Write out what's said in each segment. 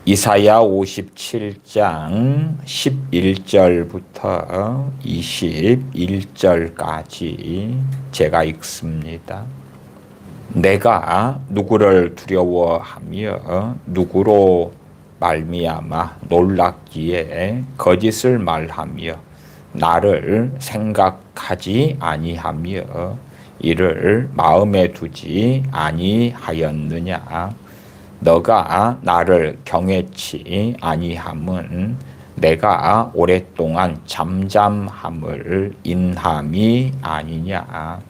이사야 57장 11절부터 21절까지 제가 읽습니다. 내가 누구를 두려워하며 누구로 말미암아 놀랍기에 거짓을 말하며 나를 생각하지 아니하며 이를 마음에 두지 아니하였느냐. 너가 나를 경외치 아니함은 내가 오랫동안 잠잠함을 인함이 아니냐.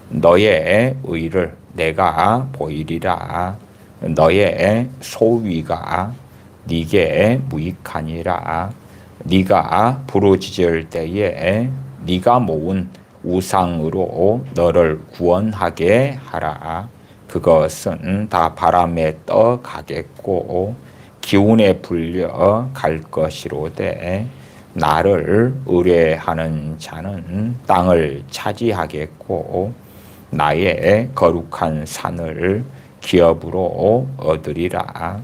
너의 의를 내가 보이리라. 너의 소위가 네게 무익하니라. 네가 부르짖을 때에 네가 모은 우상으로 너를 구원하게 하라. 그것은 다 바람에 떠가겠고 기운에 불려 갈 것이로되 나를 의뢰하는 자는 땅을 차지하겠고 나의 거룩한 산을 기업으로 얻으리라.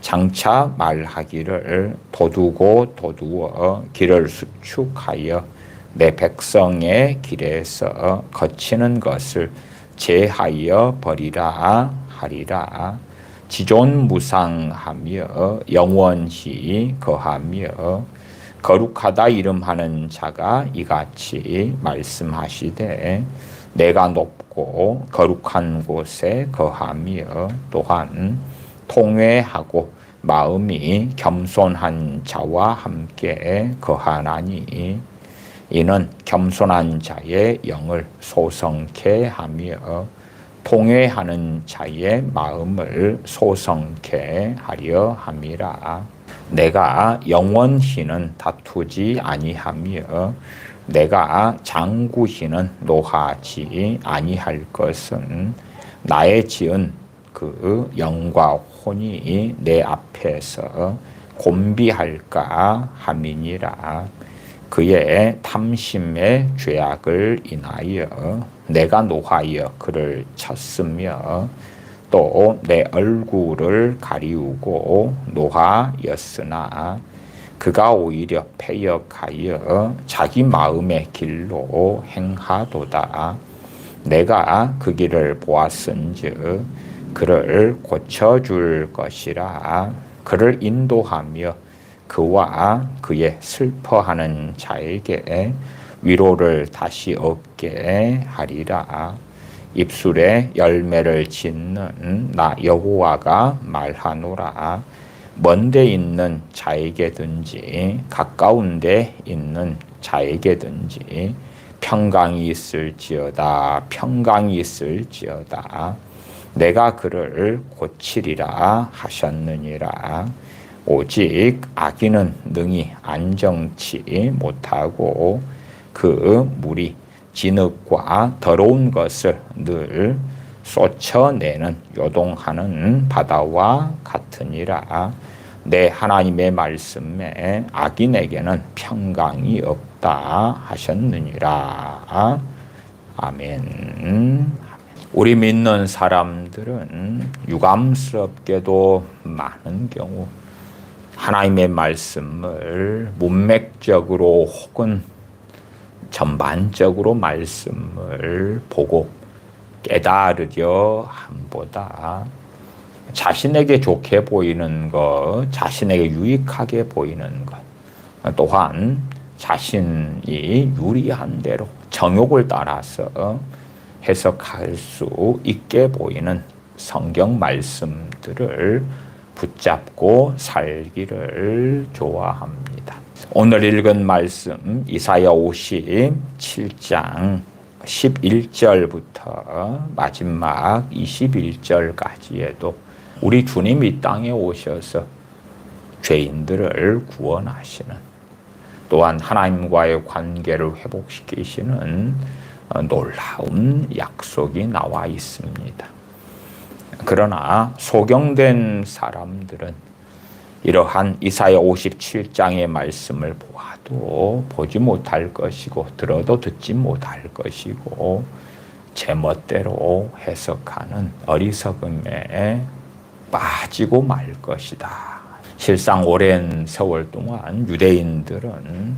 장차 말하기를 도두고 도두어 길을 수축하여 내 백성의 길에서 거치는 것을 제하여 버리라 하리라. 지존무상하며 영원히 거하며 거룩하다 이름하는 자가 이같이 말씀하시되 내가 높고 거룩한 곳에 거하며 또한 통회하고 마음이 겸손한 자와 함께 거하나니 이는 겸손한 자의 영을 소성케 하며 통회하는 자의 마음을 소성케 하려 함이라. 내가 영원히는 다투지 아니하며 내가 장구히는 노하지 아니할 것은 나의 지은 그 영과 혼이 내 앞에서 곤비할까 함이니라. 그의 탐심의 죄악을 인하여 내가 노하여 그를 쳤으며 또 내 얼굴을 가리우고 노하였으나 그가 오히려 패역하여 자기 마음의 길로 행하도다. 내가 그 길을 보았은즉 그를 고쳐줄 것이라. 그를 인도하며 그와 그의 슬퍼하는 자에게 위로를 다시 얻게 하리라. 입술에 열매를 짓는 나 여호와가 말하노라. 먼데 있는 자에게든지 가까운 데 있는 자에게든지 평강이 있을지어다. 평강이 있을지어다. 내가 그를 고치리라 하셨느니라. 오직 악인은 능히 안정치 못하고 그 물이 진흙과 더러운 것을 늘 쏟쳐내는 요동하는 바다와 같으니라. 내 하나님의 말씀에 악인에게는 평강이 없다 하셨느니라. 아멘. 우리 믿는 사람들은 유감스럽게도 많은 경우 하나님의 말씀을 문맥적으로 혹은 전반적으로 말씀을 보고 깨달으려 함보다 자신에게 좋게 보이는 것, 자신에게 유익하게 보이는 것, 또한 자신이 유리한 대로 정욕을 따라서 해석할 수 있게 보이는 성경 말씀들을 붙잡고 살기를 좋아합니다. 오늘 읽은 말씀 이사야 57장 11절부터 마지막 21절까지에도 우리 주님이 이 땅에 오셔서 죄인들을 구원하시는, 또한 하나님과의 관계를 회복시키시는 놀라운 약속이 나와 있습니다. 그러나 소경된 사람들은 이러한 이사야 57장의 말씀을 보아도 보지 못할 것이고 들어도 듣지 못할 것이고 제멋대로 해석하는 어리석음에 빠지고 말 것이다. 실상 오랜 세월 동안 유대인들은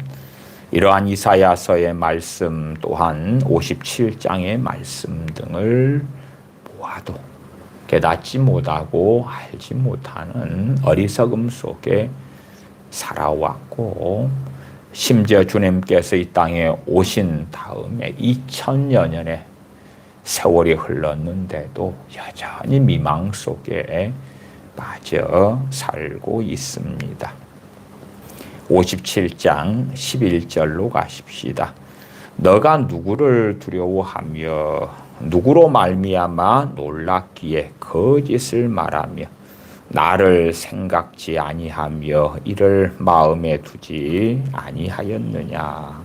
이러한 이사야서의 말씀 또한 57장의 말씀 등을 모아도 깨닫지 못하고 알지 못하는 어리석음 속에 살아왔고, 심지어 주님께서 이 땅에 오신 다음에 2000여 년의 세월이 흘렀는데도 여전히 미망 속에 빠져 살고 있습니다. 57장 11절로 가십시다. 너가 누구를 두려워하며 누구로 말미암아 놀랍기에 거짓을 말하며 나를 생각지 아니하며 이를 마음에 두지 아니하였느냐.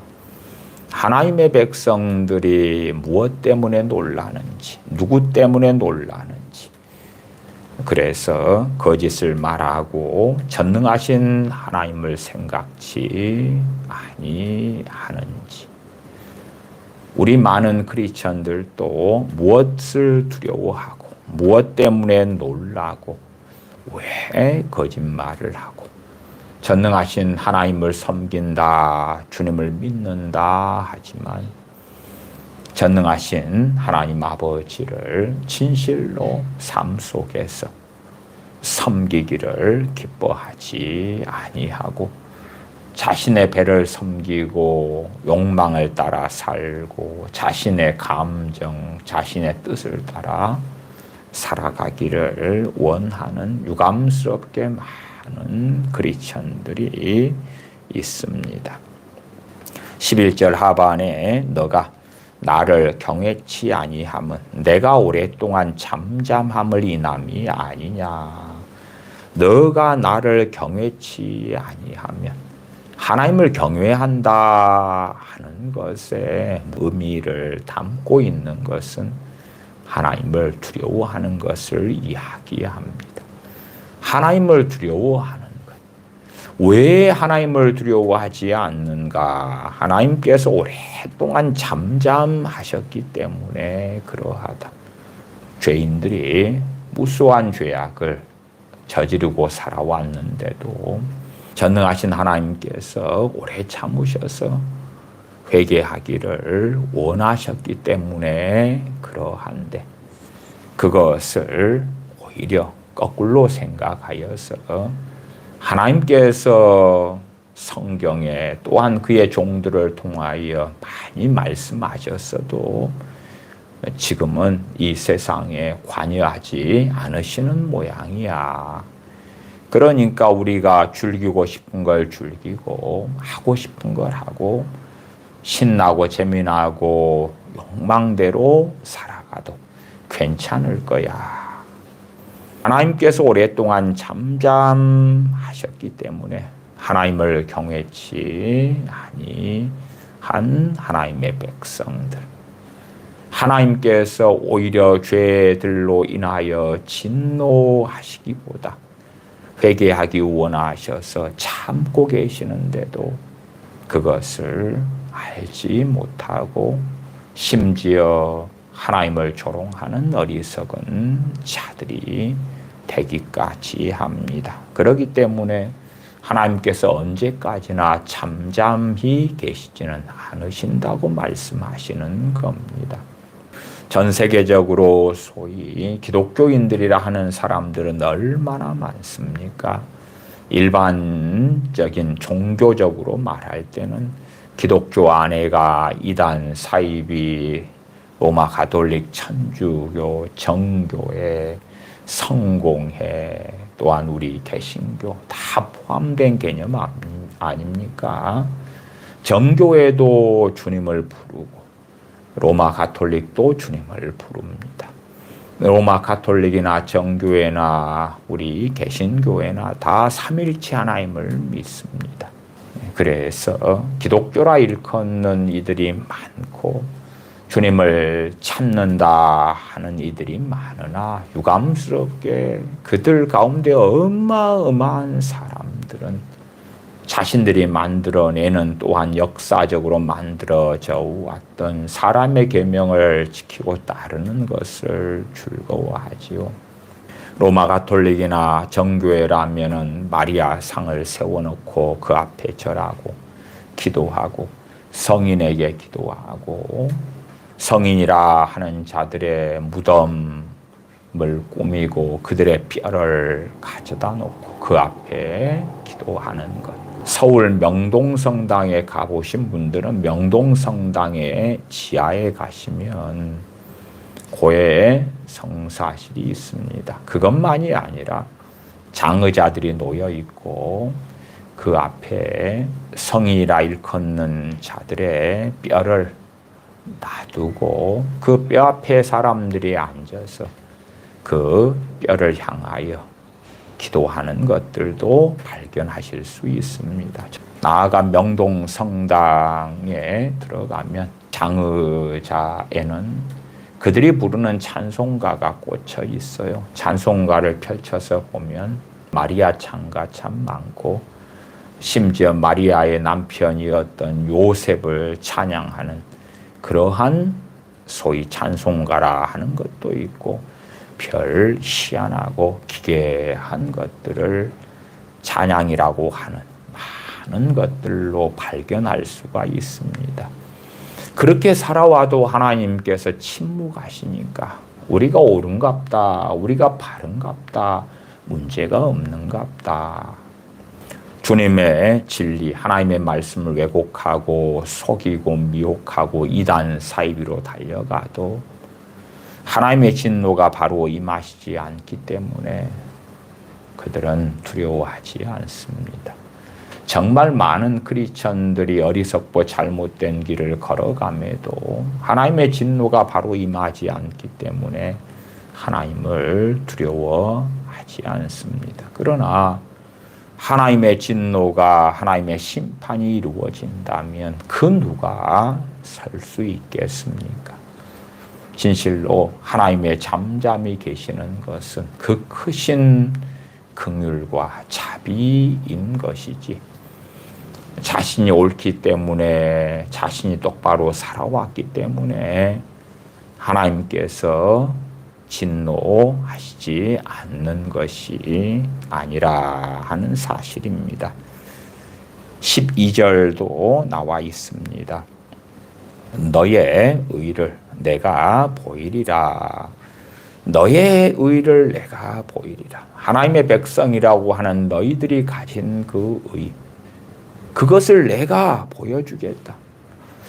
하나님의 백성들이 무엇 때문에 놀라는지, 누구 때문에 놀라는지, 그래서 거짓을 말하고 전능하신 하나님을 생각지 아니하는지. 우리 많은 크리스천들도 무엇을 두려워하고 무엇 때문에 놀라고 왜 거짓말을 하고 전능하신 하나님을 섬긴다, 주님을 믿는다 하지만 전능하신 하나님 아버지를 진실로 삶 속에서 섬기기를 기뻐하지 아니하고 자신의 배를 섬기고 욕망을 따라 살고 자신의 감정, 자신의 뜻을 따라 살아가기를 원하는 유감스럽게 많은 크리스천들이 있습니다. 11절 하반에 너가 나를 경외치 아니함은 내가 오랫동안 잠잠함을 인함이 아니냐. 너가 나를 경외치 아니하면 하나님을 경외한다 하는 것에 의미를 담고 있는 것은 하나님을 두려워하는 것을 이야기합니다. 하나님을 두려워하는 것. 왜 하나님을 두려워하지 않는가? 하나님께서 오랫동안 잠잠하셨기 때문에 그러하다. 죄인들이 무수한 죄악을 저지르고 살아왔는데도 전능하신 하나님께서 오래 참으셔서 회개하기를 원하셨기 때문에 그러한데, 그것을 오히려 거꾸로 생각하여서 하나님께서 성경에 또한 그의 종들을 통하여 많이 말씀하셨어도 지금은 이 세상에 관여하지 않으시는 모양이야. 그러니까 우리가 즐기고 싶은 걸 즐기고 하고 싶은 걸 하고 신나고 재미나고 욕망대로 살아가도 괜찮을 거야. 하나님께서 오랫동안 잠잠하셨기 때문에 하나님을 경외치 아니한 하나님의 백성들, 하나님께서 오히려 죄들로 인하여 진노하시기보다 회개하기 원하셔서 참고 계시는데도 그것을 알지 못하고 심지어 하나님을 조롱하는 어리석은 자들이 되기까지 합니다. 그렇기 때문에 하나님께서 언제까지나 잠잠히 계시지는 않으신다고 말씀하시는 겁니다. 전 세계적으로 소위 기독교인들이라 하는 사람들은 얼마나 많습니까? 일반적인 종교적으로 말할 때는 기독교 안에가 이단, 사이비, 로마 가톨릭, 천주교, 정교회, 성공회, 또한 우리 개신교 다 포함된 개념 아닙니까? 정교회도 주님을 부르고 로마 가톨릭도 주님을 부릅니다. 로마 가톨릭이나 정교회나 우리 개신교회나 다 삼일체 하나님을 믿습니다. 그래서 기독교라 일컫는 이들이 많고 주님을 찾는다 하는 이들이 많으나 유감스럽게 그들 가운데 어마어마한 사람들은 자신들이 만들어내는 또한 역사적으로 만들어져 왔던 사람의 계명을 지키고 따르는 것을 즐거워하지요. 로마 가톨릭이나 정교회라면은 마리아 상을 세워놓고 그 앞에 절하고 기도하고 성인에게 기도하고 성인이라 하는 자들의 무덤을 꾸미고 그들의 뼈를 가져다 놓고 그 앞에 기도하는 것. 서울 명동성당에 가보신 분들은 명동성당의 지하에 가시면 고해 성사실이 있습니다. 그것만이 아니라 장의자들이 놓여 있고 그 앞에 성이라 일컫는 자들의 뼈를 놔두고 그 뼈 앞에 사람들이 앉아서 그 뼈를 향하여 기도하는 것들도 발견하실 수 있습니다. 나아가 명동성당에 들어가면 장의자에는 그들이 부르는 찬송가가 꽂혀 있어요. 찬송가를 펼쳐서 보면 마리아 창가 참 많고 심지어 마리아의 남편이었던 요셉을 찬양하는 그러한 소위 찬송가라 하는 것도 있고 별 희한하고 기괴한 것들을 찬양이라고 하는 많은 것들로 발견할 수가 있습니다. 그렇게 살아와도 하나님께서 침묵하시니까 우리가 옳은갑다, 우리가 바른갑다, 문제가 없는갑다. 주님의 진리, 하나님의 말씀을 왜곡하고 속이고 미혹하고 이단 사이비로 달려가도 하나님의 진노가 바로 임하시지 않기 때문에 그들은 두려워하지 않습니다. 정말 많은 크리스천들이 어리석고 잘못된 길을 걸어감에도 하나님의 진노가 바로 임하지 않기 때문에 하나님을 두려워하지 않습니다. 그러나 하나님의 진노가 하나님의 심판이 이루어진다면 그 누가 설 수 있겠습니까? 진실로 하나님의 잠잠히 계시는 것은 그 크신 긍휼과 자비인 것이지 자신이 옳기 때문에 자신이 똑바로 살아왔기 때문에 하나님께서 진노하시지 않는 것이 아니라 하는 사실입니다. 12절도 나와 있습니다. 너의 의를 내가 보이리라. 너의 의를 내가 보이리라. 하나님의 백성이라고 하는 너희들이 가진 그 의, 그것을 내가 보여주겠다.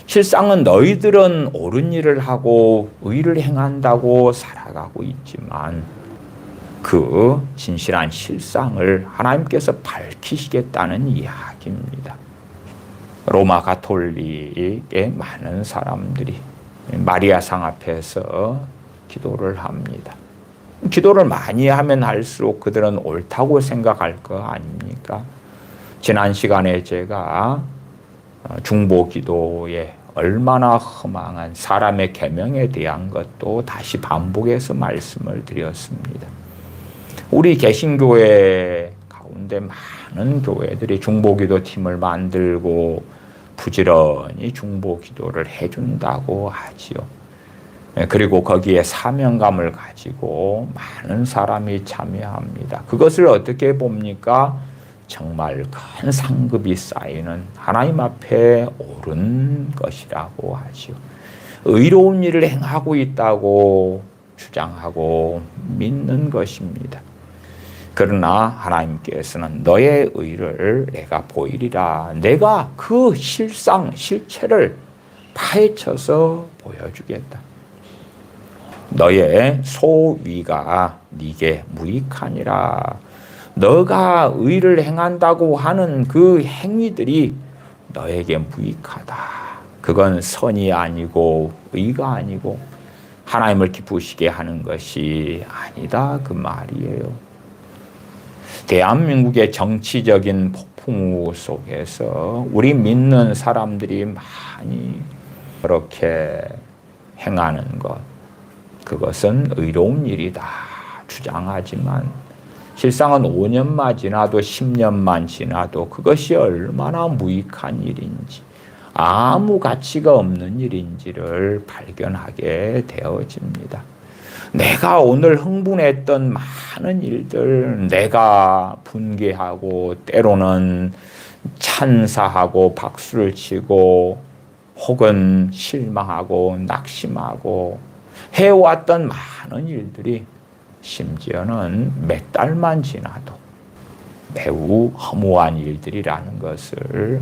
실상은 너희들은 옳은 일을 하고 의를 행한다고 살아가고 있지만 그 진실한 실상을 하나님께서 밝히시겠다는 이야기입니다. 로마 가톨릭의 많은 사람들이 마리아상 앞에서 기도를 합니다. 기도를 많이 하면 할수록 그들은 옳다고 생각할 거 아닙니까? 지난 시간에 제가 중보기도에 얼마나 허망한 사람의 계명에 대한 것도 다시 반복해서 말씀을 드렸습니다. 우리 개신교회 가운데 많은 교회들이 중보기도 팀을 만들고 부지런히 중보기도를 해준다고 하지요. 그리고 거기에 사명감을 가지고 많은 사람이 참여합니다. 그것을 어떻게 봅니까? 정말 큰 상급이 쌓이는 하나님 앞에 옳은 것이라고 하지요. 의로운 일을 행하고 있다고 주장하고 믿는 것입니다. 그러나 하나님께서는 너의 의를 내가 보이리라. 내가 그 실상, 실체를 파헤쳐서 보여주겠다. 너의 소위가 네게 무익하니라. 너가 의를 행한다고 하는 그 행위들이 너에게 무익하다. 그건 선이 아니고 의가 아니고 하나님을 기쁘시게 하는 것이 아니다. 그 말이에요. 대한민국의 정치적인 폭풍우 속에서 우리 믿는 사람들이 많이 그렇게 행하는 것, 그것은 의로운 일이다 주장하지만 실상은 5년만 지나도 10년만 지나도 그것이 얼마나 무익한 일인지 아무 가치가 없는 일인지를 발견하게 되어집니다. 내가 오늘 흥분했던 많은 일들, 내가 분개하고 때로는 찬사하고 박수를 치고 혹은 실망하고 낙심하고 해왔던 많은 일들이 심지어는 몇 달만 지나도 매우 허무한 일들이라는 것을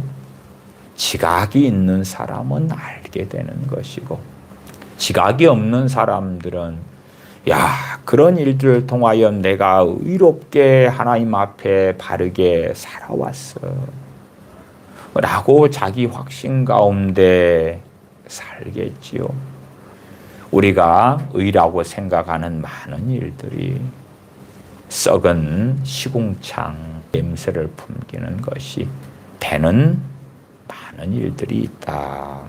지각이 있는 사람은 알게 되는 것이고, 지각이 없는 사람들은 야, 그런 일들을 통하여 내가 의롭게 하나님 앞에 바르게 살아왔어 라고 자기 확신 가운데 살겠지요. 우리가 의라고 생각하는 많은 일들이 썩은 시궁창 냄새를 풍기는 것이 되는 많은 일들이 있다.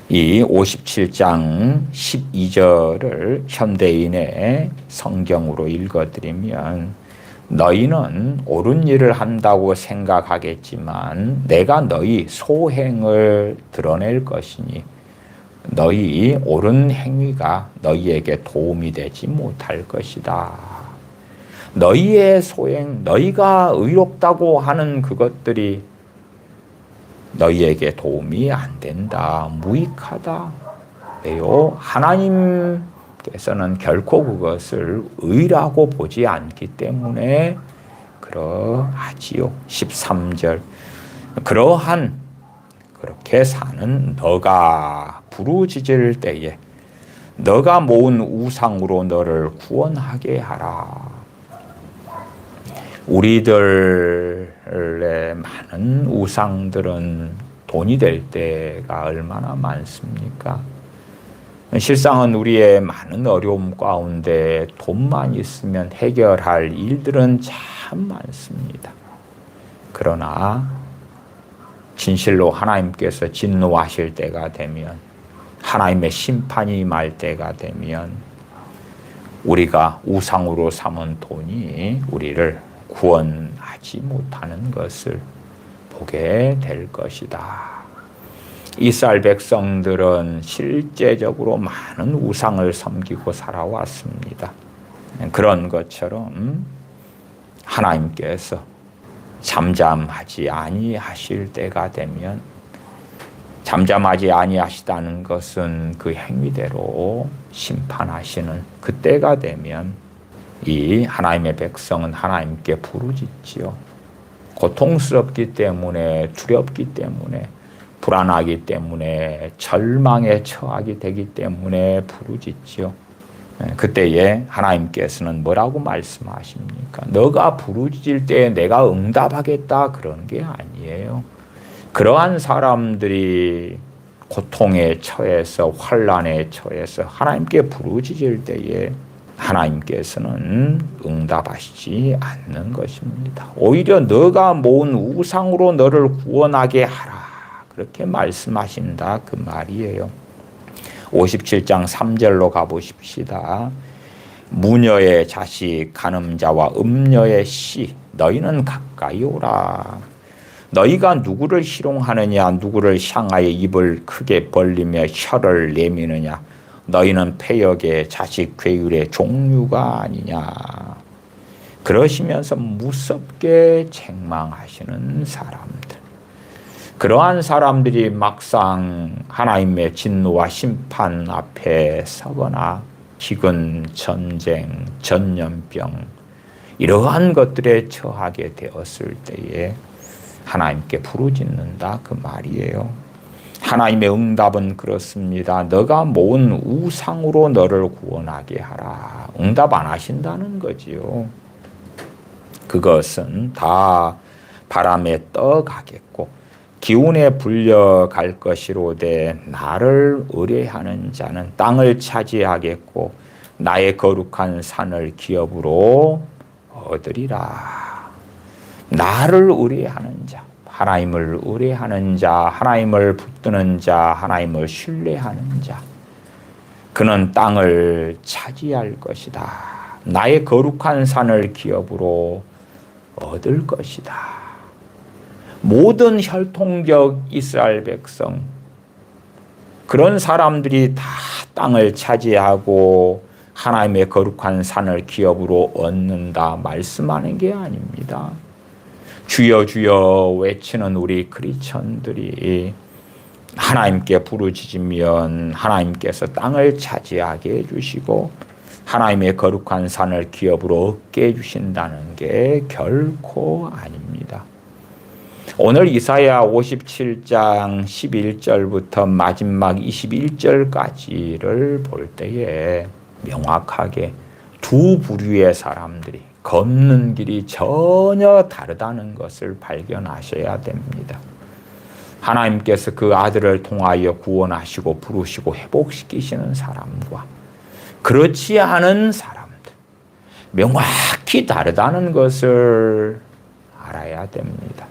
이 57장 12절을 현대인의 성경으로 읽어드리면, 너희는 옳은 일을 한다고 생각하겠지만 내가 너희 소행을 드러낼 것이니 너희 옳은 행위가 너희에게 도움이 되지 못할 것이다. 너희의 소행, 너희가 의롭다고 하는 그것들이 너희에게 도움이 안 된다. 무익하다. 왜요? 하나님께서는 결코 그것을 의라고 보지 않기 때문에 그러하지요. 13절. 그러한 그렇게 사는 너가 부르짖을 때에 너가 모은 우상으로 너를 구원하게 하라. 우리들의 많은 우상들은 돈이 될 때가 얼마나 많습니까? 실상은 우리의 많은 어려움 가운데 돈만 있으면 해결할 일들은 참 많습니다. 그러나 진실로 하나님께서 진노하실 때가 되면, 하나님의 심판이 임할 때가 되면 우리가 우상으로 삼은 돈이 우리를 구원하지 못하는 것을 보게 될 것이다. 이스라엘 백성들은 실제적으로 많은 우상을 섬기고 살아왔습니다. 그런 것처럼 하나님께서 잠잠하지 아니하실 때가 되면, 잠잠하지 아니하시다는 것은 그 행위대로 심판하시는 그때가 되면 이 하나님의 백성은 하나님께 부르짖지요. 고통스럽기 때문에, 두렵기 때문에, 불안하기 때문에, 절망에 처하게 되기 때문에 부르짖지요. 그때에 하나님께서는 뭐라고 말씀하십니까? 너가 부르짖을 때 내가 응답하겠다, 그런 게 아니에요. 그러한 사람들이 고통에 처해서, 환난에 처해서 하나님께 부르짖을 때에 하나님께서는 응답하시지 않는 것입니다. 오히려 너가 모은 우상으로 너를 구원하게 하라, 그렇게 말씀하신다, 그 말이에요. 57장 3절로 가보십시다. 무녀의 자식, 간음자와 음녀의 씨, 너희는 가까이 오라. 너희가 누구를 희롱하느냐, 누구를 향하여 입을 크게 벌리며 혀를 내미느냐. 너희는 패역의 자식, 괴율의 종류가 아니냐. 그러시면서 무섭게 책망하시는 사람들. 그러한 사람들이 막상 하나님의 진노와 심판 앞에 서거나 기근, 전쟁, 전염병 이러한 것들에 처하게 되었을 때에 하나님께 부르짖는다, 그 말이에요. 하나님의 응답은 그렇습니다. 너가 모은 우상으로 너를 구원하게 하라. 응답 안 하신다는 거지요. 그것은 다 바람에 떠가겠고 기운에 불려갈 것이로되 나를 의뢰하는 자는 땅을 차지하겠고 나의 거룩한 산을 기업으로 얻으리라. 나를 의뢰하는 자, 하나님을 의뢰하는 자, 하나님을 붙드는 자, 하나님을 신뢰하는 자, 그는 땅을 차지할 것이다. 나의 거룩한 산을 기업으로 얻을 것이다. 모든 혈통적 이스라엘 백성, 그런 사람들이 다 땅을 차지하고 하나님의 거룩한 산을 기업으로 얻는다 말씀하는 게 아닙니다. 주여 주여 외치는 우리 크리스천들이 하나님께 부르짖으면 하나님께서 땅을 차지하게 해주시고 하나님의 거룩한 산을 기업으로 얻게 해주신다는 게 결코 아닙니다. 오늘 이사야 57장 11절부터 마지막 21절까지를 볼 때에 명확하게 두 부류의 사람들이 걷는 길이 전혀 다르다는 것을 발견하셔야 됩니다. 하나님께서 그 아들을 통하여 구원하시고 부르시고 회복시키시는 사람과 그렇지 않은 사람들, 명확히 다르다는 것을 알아야 됩니다.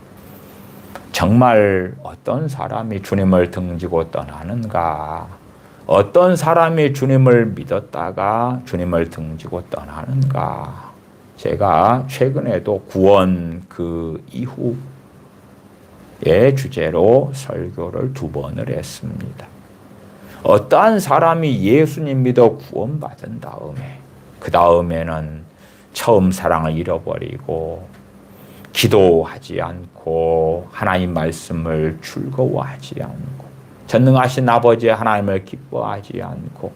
정말 어떤 사람이 주님을 등지고 떠나는가? 어떤 사람이 주님을 믿었다가 주님을 등지고 떠나는가? 제가 최근에도 구원 그 이후의 주제로 설교를 2번을 했습니다. 어떠한 사람이 예수님 믿어 구원받은 다음에 그 다음에는 처음 사랑을 잃어버리고 기도하지 않고 하나님 말씀을 즐거워하지 않고 전능하신 아버지 하나님을 기뻐하지 않고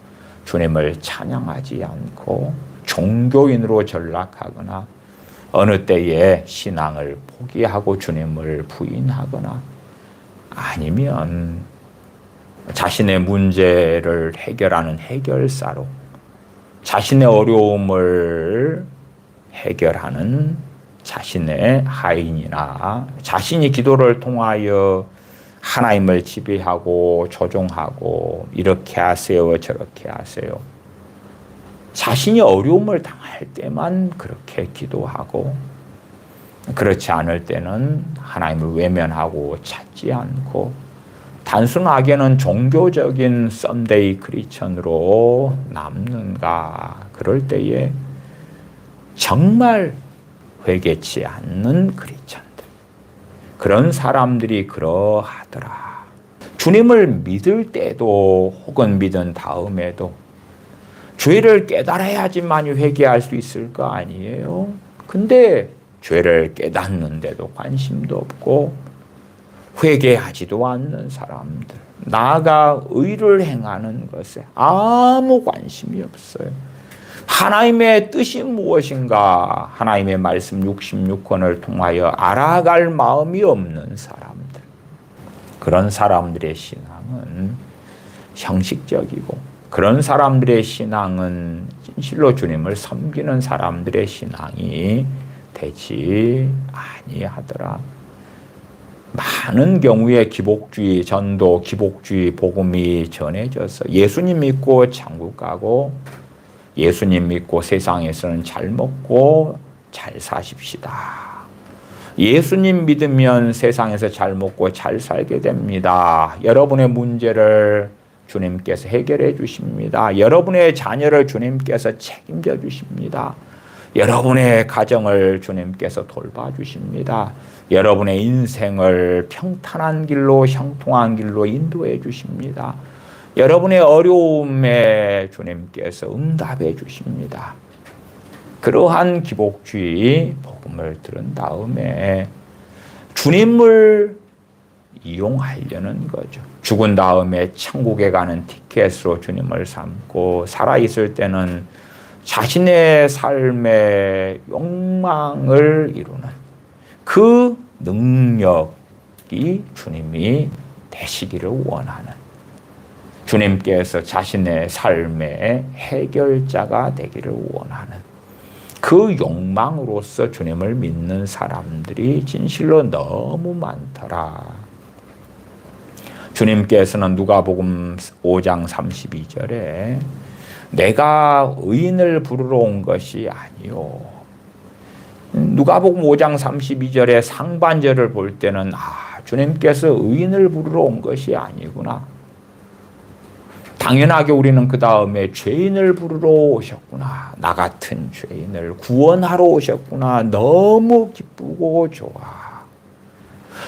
주님을 찬양하지 않고 종교인으로 전락하거나 어느 때에 신앙을 포기하고 주님을 부인하거나 아니면 자신의 문제를 해결하는 해결사로 자신의 어려움을 해결하는 자신의 하인이나 자신이 기도를 통하여 하나님을 지배하고 조종하고 이렇게 하세요 저렇게 하세요. 자신이 어려움을 당할 때만 그렇게 기도하고 그렇지 않을 때는 하나님을 외면하고 찾지 않고 단순하게는 종교적인 썬데이 크리스천으로 남는가. 그럴 때에 정말 회개치 않는 크리스천들, 그런 사람들이 그러하더라. 주님을 믿을 때도 혹은 믿은 다음에도 죄를 깨달아야지만 회개할 수 있을 거 아니에요? 근데 죄를 깨닫는데도 관심도 없고 회개하지도 않는 사람들, 나아가 의를 행하는 것에 아무 관심이 없어요. 하나님의 뜻이 무엇인가, 하나님의 말씀 66권을 통하여 알아갈 마음이 없는 사람들, 그런 사람들의 신앙은 형식적이고 그런 사람들의 신앙은 진실로 주님을 섬기는 사람들의 신앙이 되지 아니하더라. 많은 경우에 기복주의 전도, 기복주의 복음이 전해져서 예수님 믿고 천국 가고 예수님 믿고 세상에서는 잘 먹고 잘 사십시다. 예수님 믿으면 세상에서 잘 먹고 잘 살게 됩니다. 여러분의 문제를 주님께서 해결해 주십니다. 여러분의 자녀를 주님께서 책임져 주십니다. 여러분의 가정을 주님께서 돌봐주십니다. 여러분의 인생을 평탄한 길로 형통한 길로 인도해 주십니다. 여러분의 어려움에 주님께서 응답해 주십니다. 그러한 기복주의 복음을 들은 다음에 주님을 이용하려는 거죠. 죽은 다음에 천국에 가는 티켓으로 주님을 삼고 살아있을 때는 자신의 삶의 욕망을 이루는 그 능력이 주님이 되시기를 원하는, 주님께서 자신의 삶의 해결자가 되기를 원하는 그 욕망으로서 주님을 믿는 사람들이 진실로 너무 많더라. 주님께서는 누가복음 5장 32절에 내가 의인을 부르러 온 것이 아니요. 누가복음 5장 32절의 상반절을 볼 때는 주님께서 의인을 부르러 온 것이 아니구나. 당연하게 우리는 그 다음에 죄인을 부르러 오셨구나. 나 같은 죄인을 구원하러 오셨구나. 너무 기쁘고 좋아.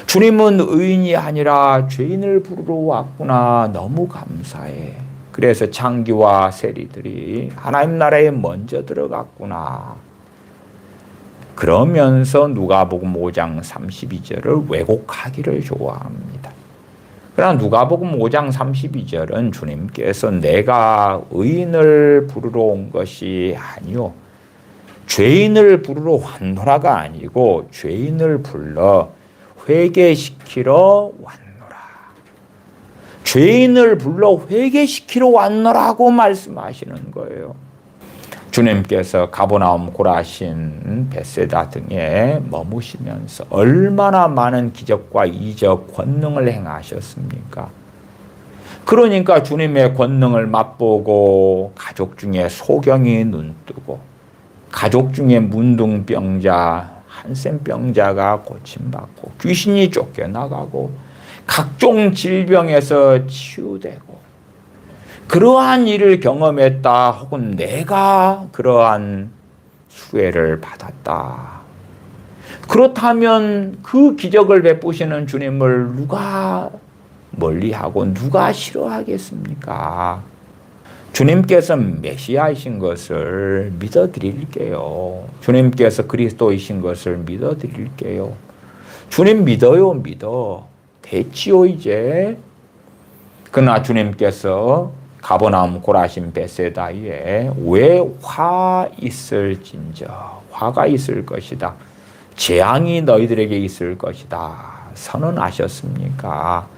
주님은 의인이 아니라 죄인을 부르러 왔구나. 너무 감사해. 그래서 창기와 세리들이 하나님 나라에 먼저 들어갔구나. 그러면서 누가복음 5장 32절을 왜곡하기를 좋아합니다. 그러나 누가복음 5장 32절은 주님께서 내가 의인을 부르러 온 것이 아니요 죄인을 부르러 왔노라가 아니고 죄인을 불러 회개시키러 왔노라. 죄인을 불러 회개시키러 왔노라고 말씀하시는 거예요. 주님께서 가버나움, 고라신, 벳세다 등에 머무시면서 얼마나 많은 기적과 이적, 권능을 행하셨습니까? 그러니까 주님의 권능을 맛보고 가족 중에 소경이 눈뜨고 가족 중에 문둥병자, 한센병자가 고침받고 귀신이 쫓겨나가고 각종 질병에서 치유되고 그러한 일을 경험했다 혹은 내가 그러한 수혜를 받았다. 그렇다면 그 기적을 베푸시는 주님을 누가 멀리하고 누가 싫어하겠습니까? 주님께서 메시아이신 것을 믿어드릴게요. 주님께서 그리스도이신 것을 믿어드릴게요. 주님 믿어요, 믿어. 됐지요, 이제. 그러나 주님께서 가버나움, 고라신, 벳세다에 왜 화 있을진저, 화가 있을 것이다. 재앙이 너희들에게 있을 것이다. 선언하셨습니까?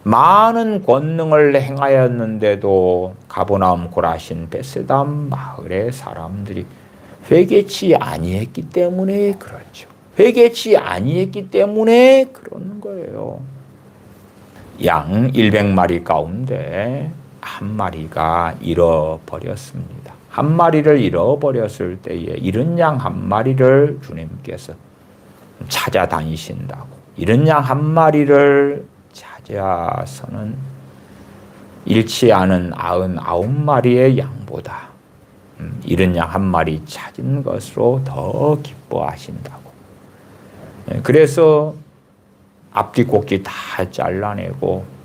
많은 권능을 행하였는데도 가버나움, 고라신, 벳세다 마을의 사람들이 회개치 아니했기 때문에 그렇죠. 회개치 아니했기 때문에 그러는 거예요. 양 100마리 가운데 한 마리가 잃어버렸습니다. 한 마리를 잃어버렸을 때에 잃은 양 한 마리를 주님께서 찾아다니신다고. 잃은 양 한 마리를 찾아서는 잃지 않은 99마리의 양보다 잃은 양 한 마리 찾은 것으로 더 기뻐하신다고. 그래서 앞뒤 꼭지 다 잘라내고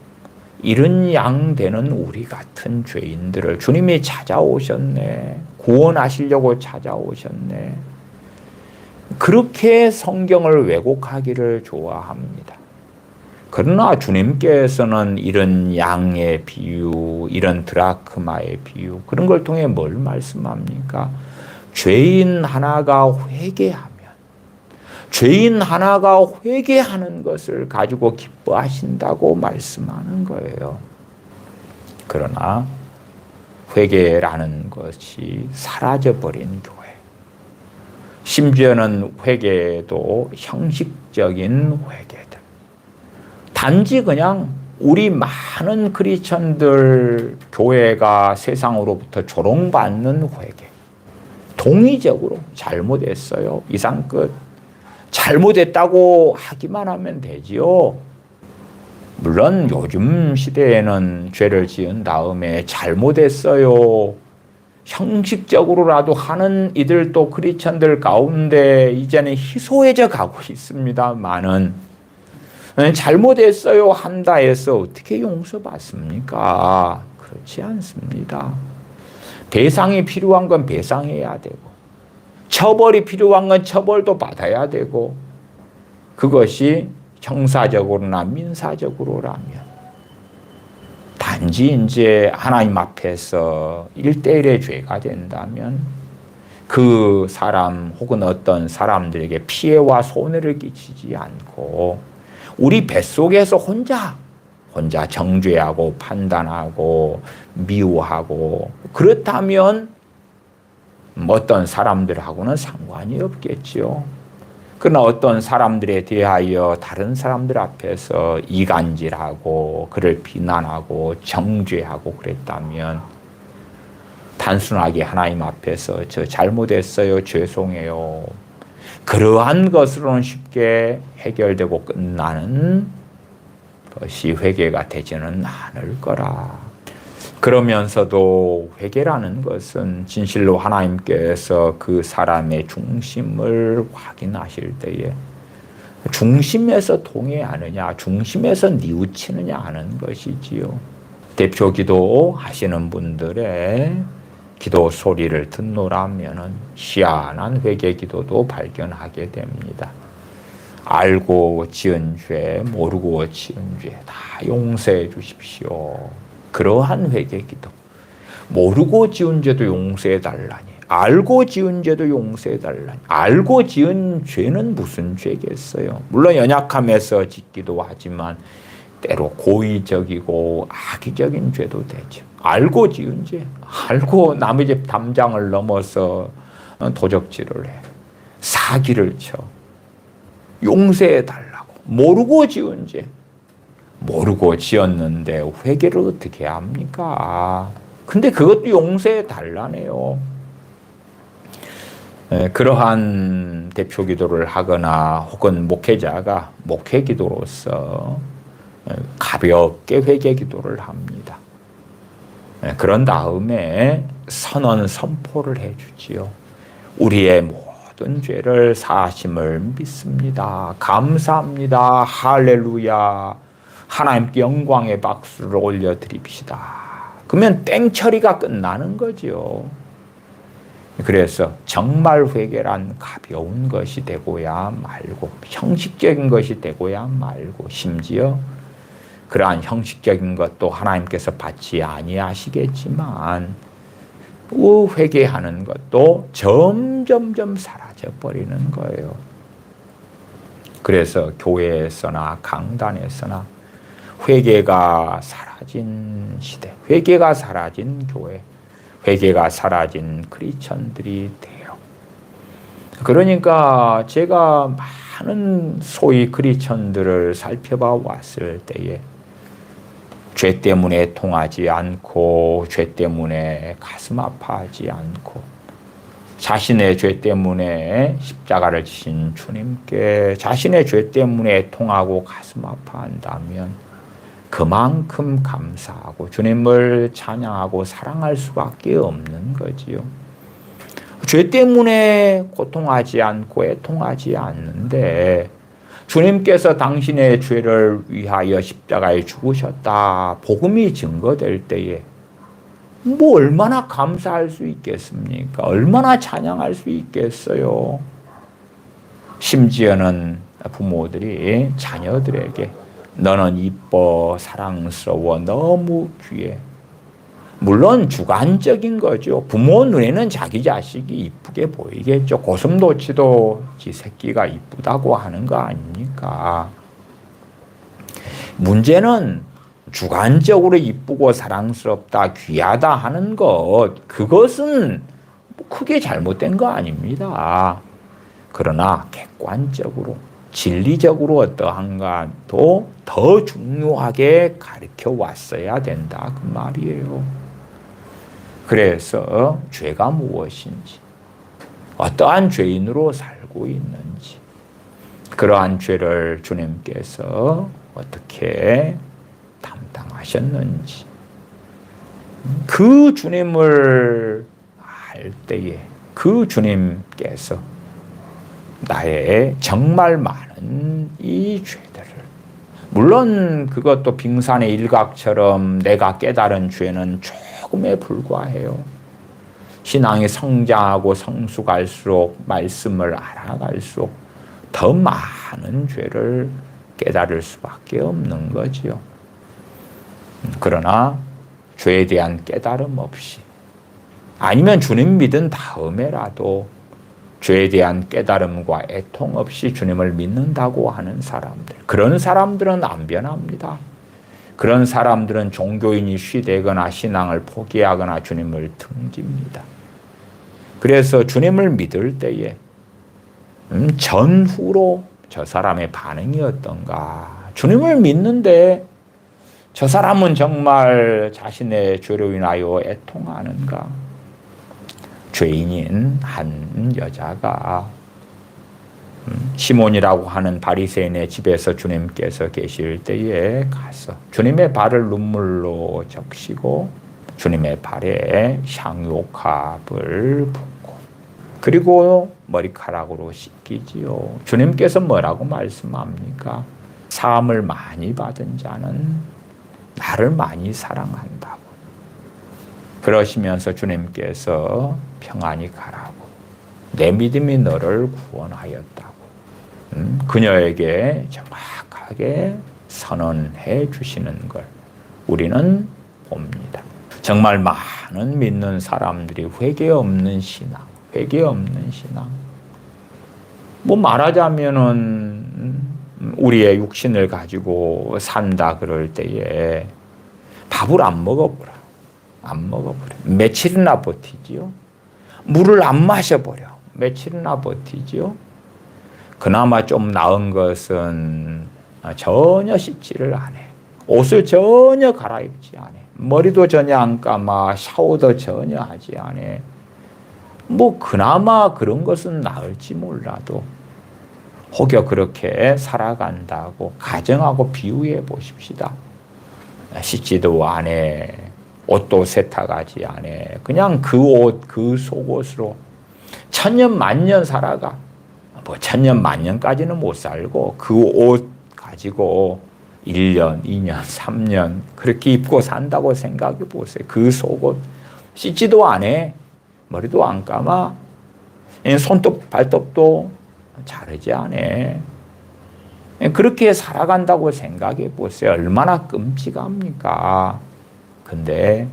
잃은 양 되는 우리 같은 죄인들을 주님이 찾아오셨네. 구원하시려고 찾아오셨네. 그렇게 성경을 왜곡하기를 좋아합니다. 그러나 주님께서는 이런 양의 비유, 이런 드라크마의 비유, 그런 걸 통해 뭘 말씀합니까? 죄인 하나가 회개하면, 죄인 하나가 회개하는 것을 가지고 기뻐하신다고 말씀하는 거예요. 그러나 회개라는 것이 사라져버린 교회. 심지어는 회개도 형식적인 회개들. 단지 그냥 우리 많은 크리스천들 교회가 세상으로부터 조롱받는 회개. 동의적으로 잘못했어요. 이상 끝. 잘못했다고 하기만 하면 되지요. 물론 요즘 시대에는 죄를 지은 다음에 잘못했어요. 형식적으로라도 하는 이들도 크리스천들 가운데 이제는 희소해져 가고 있습니다만은 잘못했어요 한다 해서 어떻게 용서받습니까? 그렇지 않습니다. 배상이 필요한 건 배상해야 되고 처벌이 필요한 건 처벌도 받아야 되고 그것이 형사적으로나 민사적으로라면 단지 이제 하나님 앞에서 1대1의 죄가 된다면 그 사람 혹은 어떤 사람들에게 피해와 손해를 끼치지 않고 우리 뱃속에서 혼자 정죄하고 판단하고 미워하고 그렇다면 어떤 사람들하고는 상관이 없겠지요. 그러나 어떤 사람들에 대하여 다른 사람들 앞에서 이간질하고 그를 비난하고 정죄하고 그랬다면 단순하게 하나님 앞에서 저 잘못했어요. 죄송해요. 그러한 것으로는 쉽게 해결되고 끝나는 것이 회개가 되지는 않을 거라. 그러면서도 회개라는 것은 진실로 하나님께서 그 사람의 중심을 확인하실 때에 중심에서 통해하느냐, 중심에서 뉘우치느냐 하는 것이지요. 대표 기도 하시는 분들의 기도 소리를 듣노라면은 희한한 회개 기도도 발견하게 됩니다. 알고 지은 죄, 모르고 지은 죄 다 용서해 주십시오. 그러한 회개 기도. 모르고 지은 죄도 용서해 달라니. 알고 지은 죄도 용서해 달라니. 알고 지은 죄는 무슨 죄겠어요? 물론 연약함에서 짓기도 하지만 때로 고의적이고 악의적인 죄도 되죠. 알고 지은 죄, 알고 남의 집 담장을 넘어서 도적질을 해, 사기를 쳐, 용서해 달라고. 모르고 지은 죄, 모르고 지었는데 회개를 어떻게 합니까? 근데 그것도 용서해 달라네요. 그러한 대표 기도를 하거나 혹은 목회자가 목회 기도로서 가볍게 회개 기도를 합니다. 그런 다음에 선언 선포를 해주지요. 우리의 모든 죄를 사하심을 믿습니다. 감사합니다. 할렐루야. 하나님께 영광의 박수를 올려드립시다. 그러면 땡처리가 끝나는 거죠. 그래서 정말 회개란 가벼운 것이 되고야 말고 형식적인 것이 되고야 말고 심지어 그러한 형식적인 것도 하나님께서 받지 아니하시겠지만 회개하는 것도 점점점 사라져 버리는 거예요. 그래서 교회에서나 강단에서나 회개가 사라진 시대, 회개가 사라진 교회, 회개가 사라진 크리스천들이 돼요. 그러니까 제가 많은 소위 크리스천들을 살펴봐 왔을 때에 죄 때문에 통하지 않고 죄 때문에 가슴 아파하지 않고 자신의 죄 때문에 십자가를 지신 주님께 자신의 죄 때문에 통하고 가슴 아파한다면 그만큼 감사하고 주님을 찬양하고 사랑할 수밖에 없는 거지요. 죄 때문에 고통하지 않고 애통하지 않는데 주님께서 당신의 죄를 위하여 십자가에 죽으셨다. 복음이 증거될 때에 뭐 얼마나 감사할 수 있겠습니까? 얼마나 찬양할 수 있겠어요? 심지어는 부모들이 자녀들에게 너는 이뻐, 사랑스러워, 너무 귀해. 물론 주관적인 거죠. 부모 눈에는 자기 자식이 이쁘게 보이겠죠. 고슴도치도 지 새끼가 이쁘다고 하는 거 아닙니까? 문제는 주관적으로 이쁘고 사랑스럽다, 귀하다 하는 것, 그것은 크게 잘못된 거 아닙니다. 그러나 객관적으로, 진리적으로 어떠한가도 더 중요하게 가르쳐 왔어야 된다, 그 말이에요. 그래서 죄가 무엇인지, 어떠한 죄인으로 살고 있는지, 그러한 죄를 주님께서 어떻게 담당하셨는지, 그 주님을 알 때에 그 주님께서 나의 정말 많은 이 죄들을, 물론 그것도 빙산의 일각처럼 내가 깨달은 죄는 조금에 불과해요. 신앙이 성장하고 성숙할수록 말씀을 알아갈수록 더 많은 죄를 깨달을 수밖에 없는 거지요. 그러나 죄에 대한 깨달음 없이, 아니면 주님 믿은 다음에라도 죄에 대한 깨달음과 애통 없이 주님을 믿는다고 하는 사람들, 그런 사람들은 안 변합니다. 그런 사람들은 종교인이 되거나 신앙을 포기하거나 주님을 등집니다. 그래서 주님을 믿을 때에 전후로 저 사람의 반응이 어떤가? 주님을 믿는데 저 사람은 정말 자신의 죄로 인하여 애통하는가? 죄인인 한 여자가 시몬이라고 하는 바리새인의 집에서 주님께서 계실 때에 가서 주님의 발을 눈물로 적시고 주님의 발에 향유옥합을 붓고 그리고 머리카락으로 씻기지요. 주님께서 뭐라고 말씀합니까? 사함을 많이 받은 자는 나를 많이 사랑한다고. 그러시면서 주님께서 평안히 가라고. 내 믿음이 너를 구원하였다고. 그녀에게 정확하게 선언해 주시는 걸 우리는 봅니다. 정말 많은 믿는 사람들이 회개 없는 신앙, 뭐 말하자면은 우리의 육신을 가지고 산다 그럴 때에 밥을 안 먹어버려. 며칠이나 버티지요. 물을 안 마셔버려. 며칠이나 버티지요. 그나마 좀 나은 것은 전혀 씻지를 안 해. 옷을 전혀 갈아입지 않아. 머리도 전혀 안 감아. 샤워도 전혀 하지 않아. 뭐 그나마 그런 것은 나을지 몰라도 혹여 그렇게 살아간다고 가정하고 비유해 보십시다. 씻지도 안 해. 옷도 세탁하지 않아. 그냥 그 옷, 그 속옷으로 천년 만년 살아가. 뭐 천년 만년까지는 못 살고 그 옷 가지고 1년, 2년, 3년 그렇게 입고 산다고 생각해 보세요. 그 속옷 씻지도 안 해. 머리도 안 감아. 손톱, 발톱도 자르지 않아. 그렇게 살아간다고 생각해 보세요. 얼마나 끔찍합니까? 근데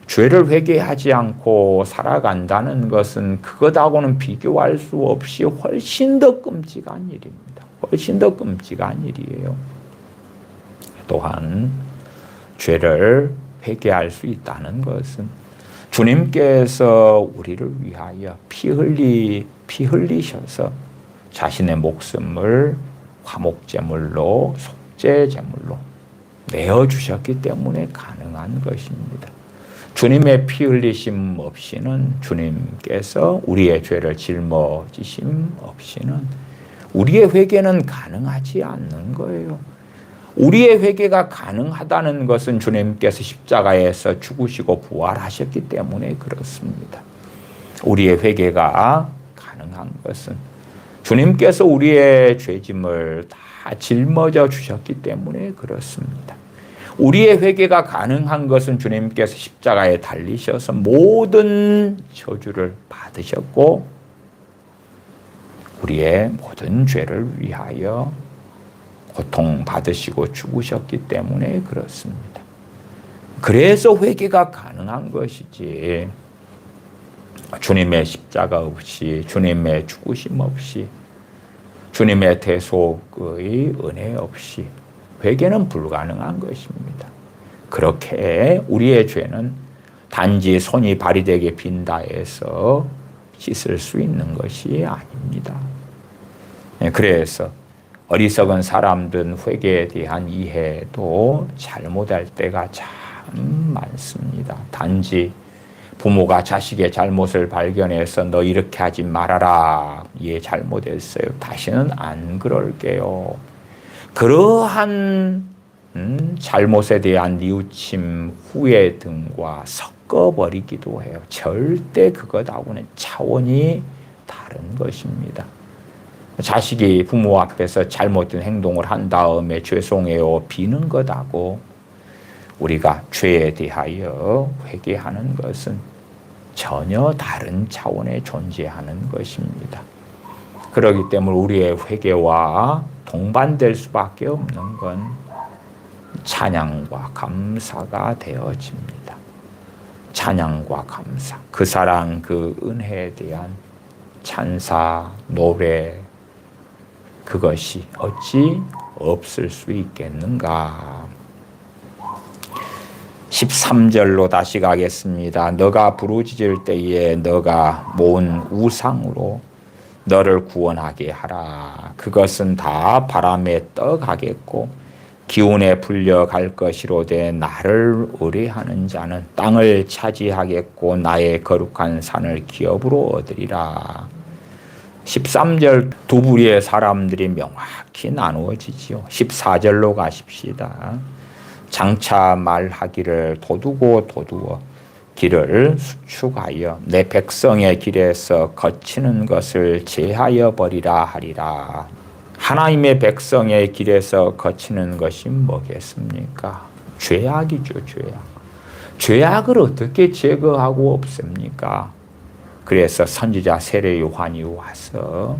죄를 회개하지 않고 살아간다는 것은 그것하고는 비교할 수 없이 훨씬 더 끔찍한 일입니다. 훨씬 더 끔찍한 일이에요. 또한 죄를 회개할 수 있다는 것은 주님께서 우리를 위하여 피 흘리셔서 자신의 목숨을 화목제물로 속죄제물로 내어주셨기 때문에 가능한 것입니다. 주님의 피 흘리심 없이는, 주님께서 우리의 죄를 짊어지심 없이는 우리의 회개는 가능하지 않는 거예요. 우리의 회개가 가능하다는 것은 주님께서 십자가에서 죽으시고 부활하셨기 때문에 그렇습니다. 우리의 회개가 가능한 것은 주님께서 우리의 죄짐을 다 짊어져 주셨기 때문에 그렇습니다. 우리의 회개가 가능한 것은 주님께서 십자가에 달리셔서 모든 저주를 받으셨고 우리의 모든 죄를 위하여 고통받으시고 죽으셨기 때문에 그렇습니다. 그래서 회개가 가능한 것이지 주님의 십자가 없이, 주님의 죽으심 없이, 주님의 대속의 은혜 없이 회개는 불가능한 것입니다. 그렇게 우리의 죄는 단지 손이 발이 되게 빈다 해서 씻을 수 있는 것이 아닙니다. 그래서 어리석은 사람들은 회개에 대한 이해도 잘못할 때가 참 많습니다. 단지 부모가 자식의 잘못을 발견해서 너 이렇게 하지 말아라. 얘 잘못했어요. 다시는 안 그럴게요. 그러한 잘못에 대한 뉘우침, 후회 등과 섞어버리기도 해요. 절대 그것하고는 차원이 다른 것입니다. 자식이 부모 앞에서 잘못된 행동을 한 다음에 죄송해요 비는 것하고 우리가 죄에 대하여 회개하는 것은 전혀 다른 차원에 존재하는 것입니다. 그렇기 때문에 우리의 회개와 동반될 수밖에 없는 건 찬양과 감사가 되어집니다. 찬양과 감사, 그 사랑, 그 은혜에 대한 찬사, 노래, 그것이 어찌 없을 수 있겠는가. 13절로 다시 가겠습니다. 너가 부르짖을 때에 너가 모은 우상으로 너를 구원하게 하라. 그것은 다 바람에 떠가겠고 기운에 불려갈 것이로되 나를 의뢰하는 자는 땅을 차지하겠고 나의 거룩한 산을 기업으로 얻으리라. 13절 두 부류의 사람들이 명확히 나누어지지요. 14절로 가십시다. 장차 말하기를 도두어 길을 수축하여 내 백성의 길에서 거치는 것을 제하여 버리라 하리라. 하나님의 백성의 길에서 거치는 것이 뭐겠습니까? 죄악이죠, 죄악. 죄악을 어떻게 제거하고 없앱니까? 그래서 선지자 세례 요한이 와서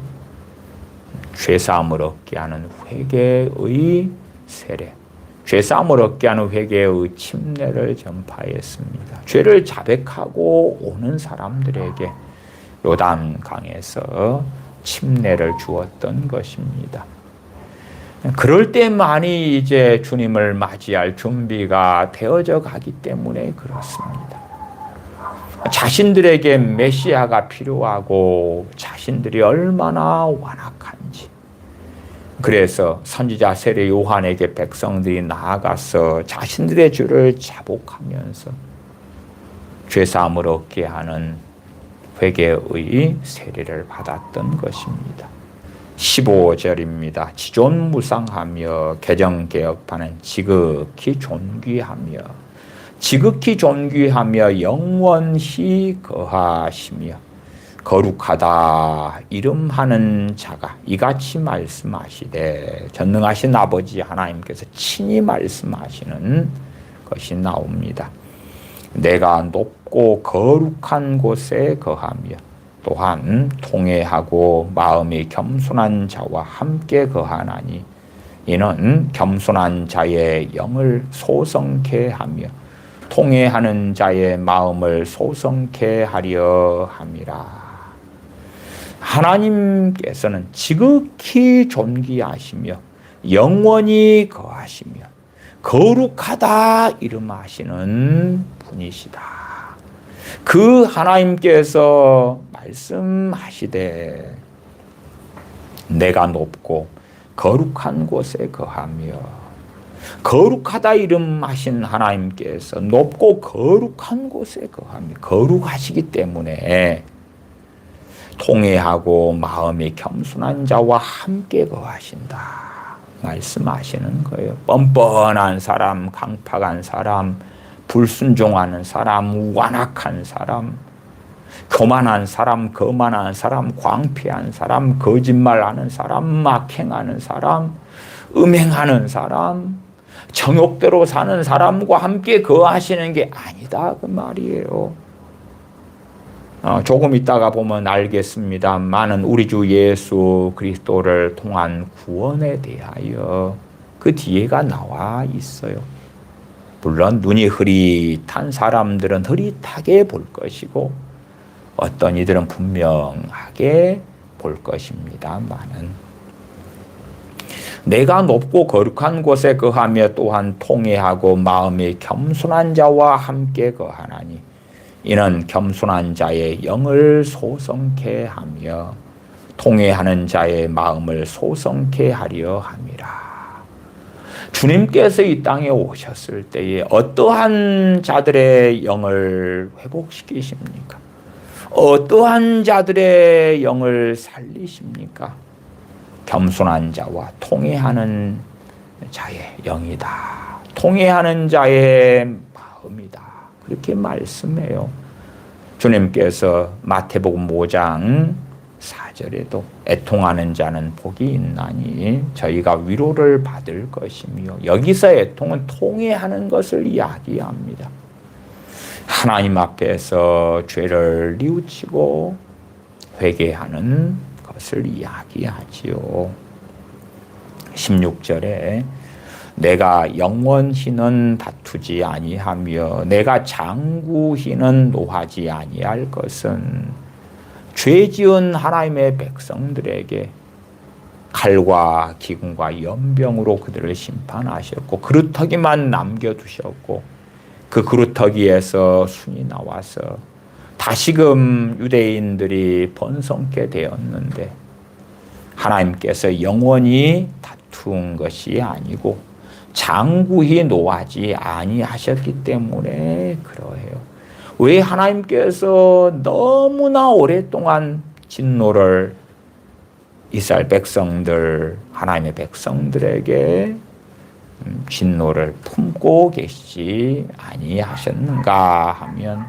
죄사함을 얻게 하는 회개의 세례, 죄사함을 얻게 하는 회개의 침례를 전파했습니다. 죄를 자백하고 오는 사람들에게 요단강에서 침례를 주었던 것입니다. 그럴 때만이 이제 주님을 맞이할 준비가 되어져 가기 때문에 그렇습니다. 자신들에게 메시아가 필요하고 자신들이 얼마나 완악한지, 그래서 선지자 세례 요한에게 백성들이 나아가서 자신들의 죄를 자복하면서 죄사함을 얻게 하는 회개의 세례를 받았던 것입니다. 15절입니다. 지존무상하며 개정개혁파는 지극히 존귀하며 영원히 거하시며 거룩하다 이름하는 자가 이같이 말씀하시되, 전능하신 아버지 하나님께서 친히 말씀하시는 것이 나옵니다. 내가 높고 거룩한 곳에 거하며 또한 통회하고 마음이 겸손한 자와 함께 거하나니, 이는 겸손한 자의 영을 소성케 하며 통회하는 자의 마음을 소성케 하려 함이라. 하나님께서는 지극히 존귀하시며 영원히 거하시며 거룩하다 이름하시는 분이시다. 그 하나님께서 말씀하시되, 내가 높고 거룩한 곳에 거하며, 거룩하다 이름하신 하나님께서 높고 거룩한 곳에 거하며 거룩하시기 때문에 통회하고 마음이 겸손한 자와 함께 거하신다 말씀하시는 거예요. 뻔뻔한 사람, 강팍한 사람, 불순종하는 사람, 완악한 사람, 교만한 사람, 거만한 사람, 광패한 사람, 거짓말하는 사람, 막행하는 사람, 음행하는 사람, 정욕대로 사는 사람과 함께 거하시는 게 아니다 그 말이에요. 조금 있다가 보면 알겠습니다만은 우리 주 예수 그리스도를 통한 구원에 대하여 그 뒤에가 나와 있어요. 물론 눈이 흐릿한 사람들은 흐릿하게 볼 것이고, 어떤 이들은 분명하게 볼 것입니다만은, 내가 높고 거룩한 곳에 거하며 또한 통회하고 마음이 겸손한 자와 함께 거하나니, 이는 겸손한 자의 영을 소성케 하며 통회하는 자의 마음을 소성케 하려 함이라. 주님께서 이 땅에 오셨을 때에 어떠한 자들의 영을 회복시키십니까? 어떠한 자들의 영을 살리십니까? 겸손한 자와 통회하는 자의 영이다. 통회하는 자의 마음이다. 그렇게 말씀해요. 주님께서 마태복음 5장 4절에도 애통하는 자는 복이 있나니 저희가 위로를 받을 것이며, 여기서 애통은 통회하는 것을 이야기합니다. 하나님 앞에서 죄를 뉘우치고 회개하는 것을 이야기하지요. 16절에 내가 영원히는 다투지 아니하며 내가 장구히는 노하지 아니할 것은, 죄 지은 하나님의 백성들에게 칼과 기근과 연병으로 그들을 심판하셨고 그루터기만 남겨두셨고, 그 그루터기에서 순이 나와서 다시금 유대인들이 번성케 되었는데, 하나님께서 영원히 다툰 것이 아니고 장구히 노하지 아니하셨기 때문에 그러해요. 왜 하나님께서 너무나 오랫동안 진노를 이스라엘 백성들, 하나님의 백성들에게 진노를 품고 계시지 아니하셨는가 하면,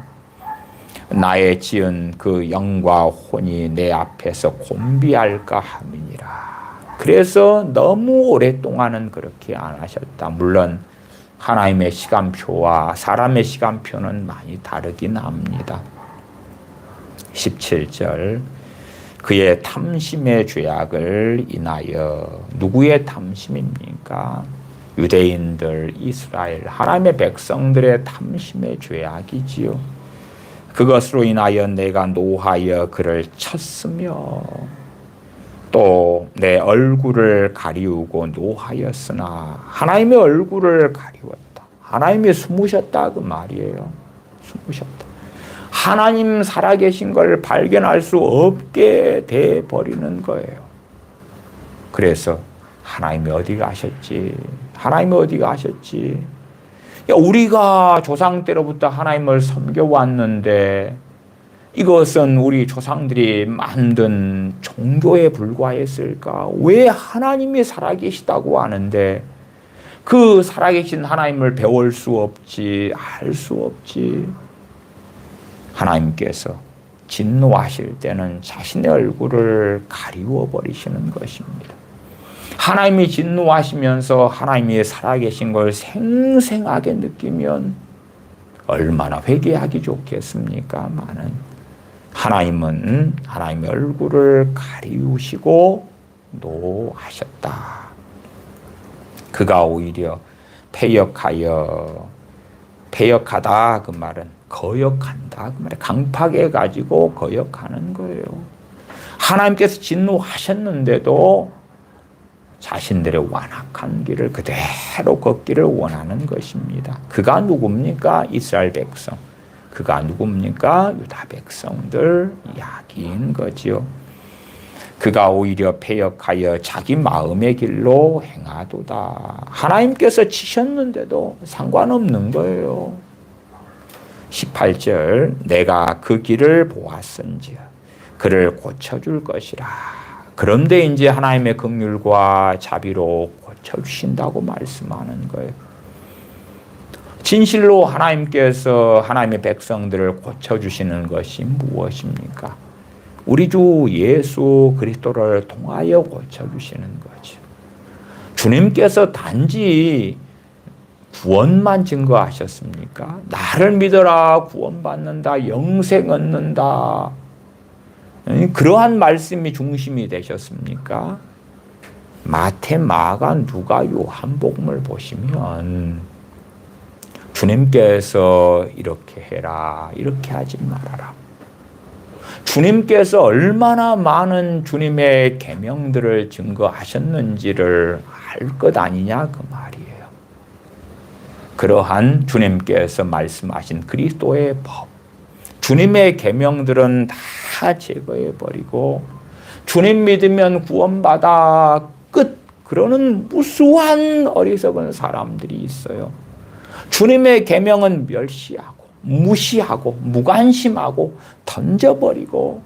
나의 지은 그 영과 혼이 내 앞에서 곤비할까 함이니라. 그래서 너무 오랫동안은 그렇게 안 하셨다. 물론 하나님의 시간표와 사람의 시간표는 많이 다르긴 합니다. 17절 그의 탐심의 죄악을 인하여 누구의 탐심입니까? 유대인들, 이스라엘, 하나님의 백성들의 탐심의 죄악이지요. 그것으로 인하여 내가 노하여 그를 쳤으며 또 내 얼굴을 가리우고 노하였으나 하나님의 얼굴을 가리웠다. 하나님이 숨으셨다 그 말이에요. 숨으셨다. 하나님 살아계신 걸 발견할 수 없게 돼 버리는 거예요. 그래서 하나님이 어디 가셨지? 하나님이 어디 가셨지? 야, 우리가 조상 때로부터 하나님을 섬겨왔는데 이것은 우리 조상들이 만든 종교에 불과했을까? 왜 하나님이 살아계시다고 하는데 그 살아계신 하나님을 배울 수 없지, 알 수 없지. 하나님께서 진노하실 때는 자신의 얼굴을 가리워 버리시는 것입니다. 하나님이 진노하시면서 하나님이 살아계신 걸 생생하게 느끼면 얼마나 회개하기 좋겠습니까? 하나님은 하나님의 얼굴을 가리우시고 노하셨다. 그가 오히려 패역하다 그 말은 거역한다 그 말이에요. 강팍해 가지고 거역하는 거예요. 하나님께서 진노하셨는데도 자신들의 완악한 길을 그대로 걷기를 원하는 것입니다. 그가 누굽니까? 이스라엘 백성. 그가 누굽니까? 유다 백성들 이야기인 거지요. 그가 오히려 패역하여 자기 마음의 길로 행하도다. 하나님께서 치셨는데도 상관없는 거예요. 18절 내가 그 길을 보았은지여 그를 고쳐줄 것이라. 그런데 이제 하나님의 긍휼과 자비로 고쳐주신다고 말씀하는 거예요. 진실로 하나님께서 하나님의 백성들을 고쳐주시는 것이 무엇입니까? 우리 주 예수 그리스도를 통하여 고쳐주시는 거죠. 주님께서 단지 구원만 증거하셨습니까? 나를 믿어라 구원받는다 영생 얻는다 그러한 말씀이 중심이 되셨습니까? 마태, 마가, 누가, 요한복음을 보시면 주님께서 이렇게 해라 이렇게 하지 말아라. 주님께서 얼마나 많은 주님의 계명들을 증거하셨는지를 알 것 아니냐 그 말이에요. 그러한 주님께서 말씀하신 그리스도의 법, 주님의 계명들은 다 제거해버리고 주님 믿으면 구원받아 끝 그러는 무수한 어리석은 사람들이 있어요. 주님의 계명은 멸시하고 무시하고 무관심하고 던져버리고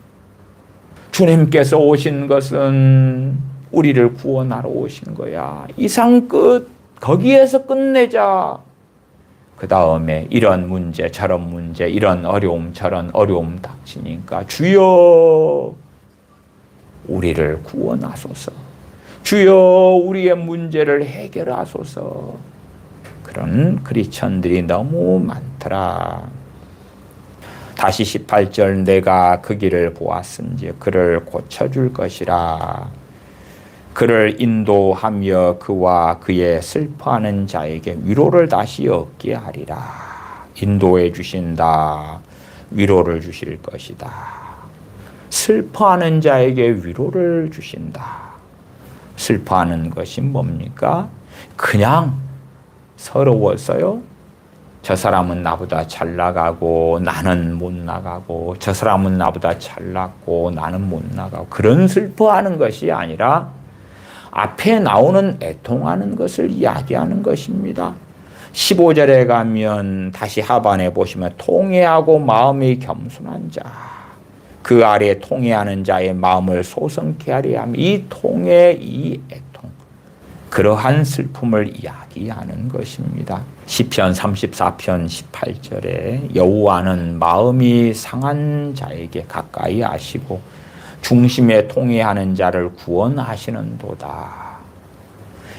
주님께서 오신 것은 우리를 구원하러 오신 거야. 이상 끝 거기에서 끝내자. 그 다음에 이런 문제 저런 문제 이런 어려움 저런 어려움 닥치니까 주여 우리를 구원하소서. 주여 우리의 문제를 해결하소서. 그런 크리스천들이 너무 많더라. 다시 18절 내가 그 길을 보았은지 그를 고쳐줄 것이라. 그를 인도하며 그와 그의 슬퍼하는 자에게 위로를 다시 얻게 하리라. 인도해 주신다. 위로를 주실 것이다. 슬퍼하는 자에게 위로를 주신다. 슬퍼하는 것이 뭡니까? 그냥 서러웠어요. 저 사람은 나보다 잘 나가고 나는 못 나가고 저 사람은 나보다 잘났고 나는 못 나가고 그런 슬퍼하는 것이 아니라 앞에 나오는 애통하는 것을 이야기하는 것입니다. 15절에 가면 다시 하반에 보시면 통회하고 마음이 겸손한 자 그 아래 통회하는 자의 마음을 소성케 하려 함. 이 통회 이 애통 그러한 슬픔을 이야기하는 것입니다. 시편 34편 18절에 여호와는 마음이 상한 자에게 가까이 하시고 중심에 통회하는 자를 구원하시는도다.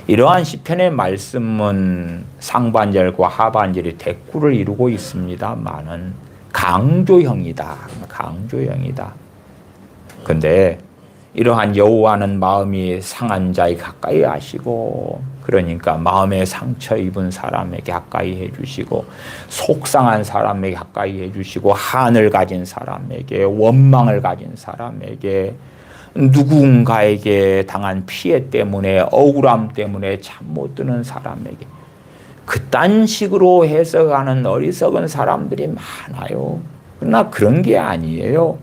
이러한 시편의 말씀은 상반절과 하반절이 대꾸를 이루고 있습니다만은 강조형이다. 강조형이다. 근데 이러한 여호와는 마음이 상한 자에 가까이 하시고, 그러니까 마음에 상처 입은 사람에게 가까이 해주시고, 속상한 사람에게 가까이 해주시고, 한을 가진 사람에게, 원망을 가진 사람에게, 누군가에게 당한 피해 때문에, 억울함 때문에 잠 못 드는 사람에게 그딴 식으로 해석하는 어리석은 사람들이 많아요. 그러나 그런 게 아니에요.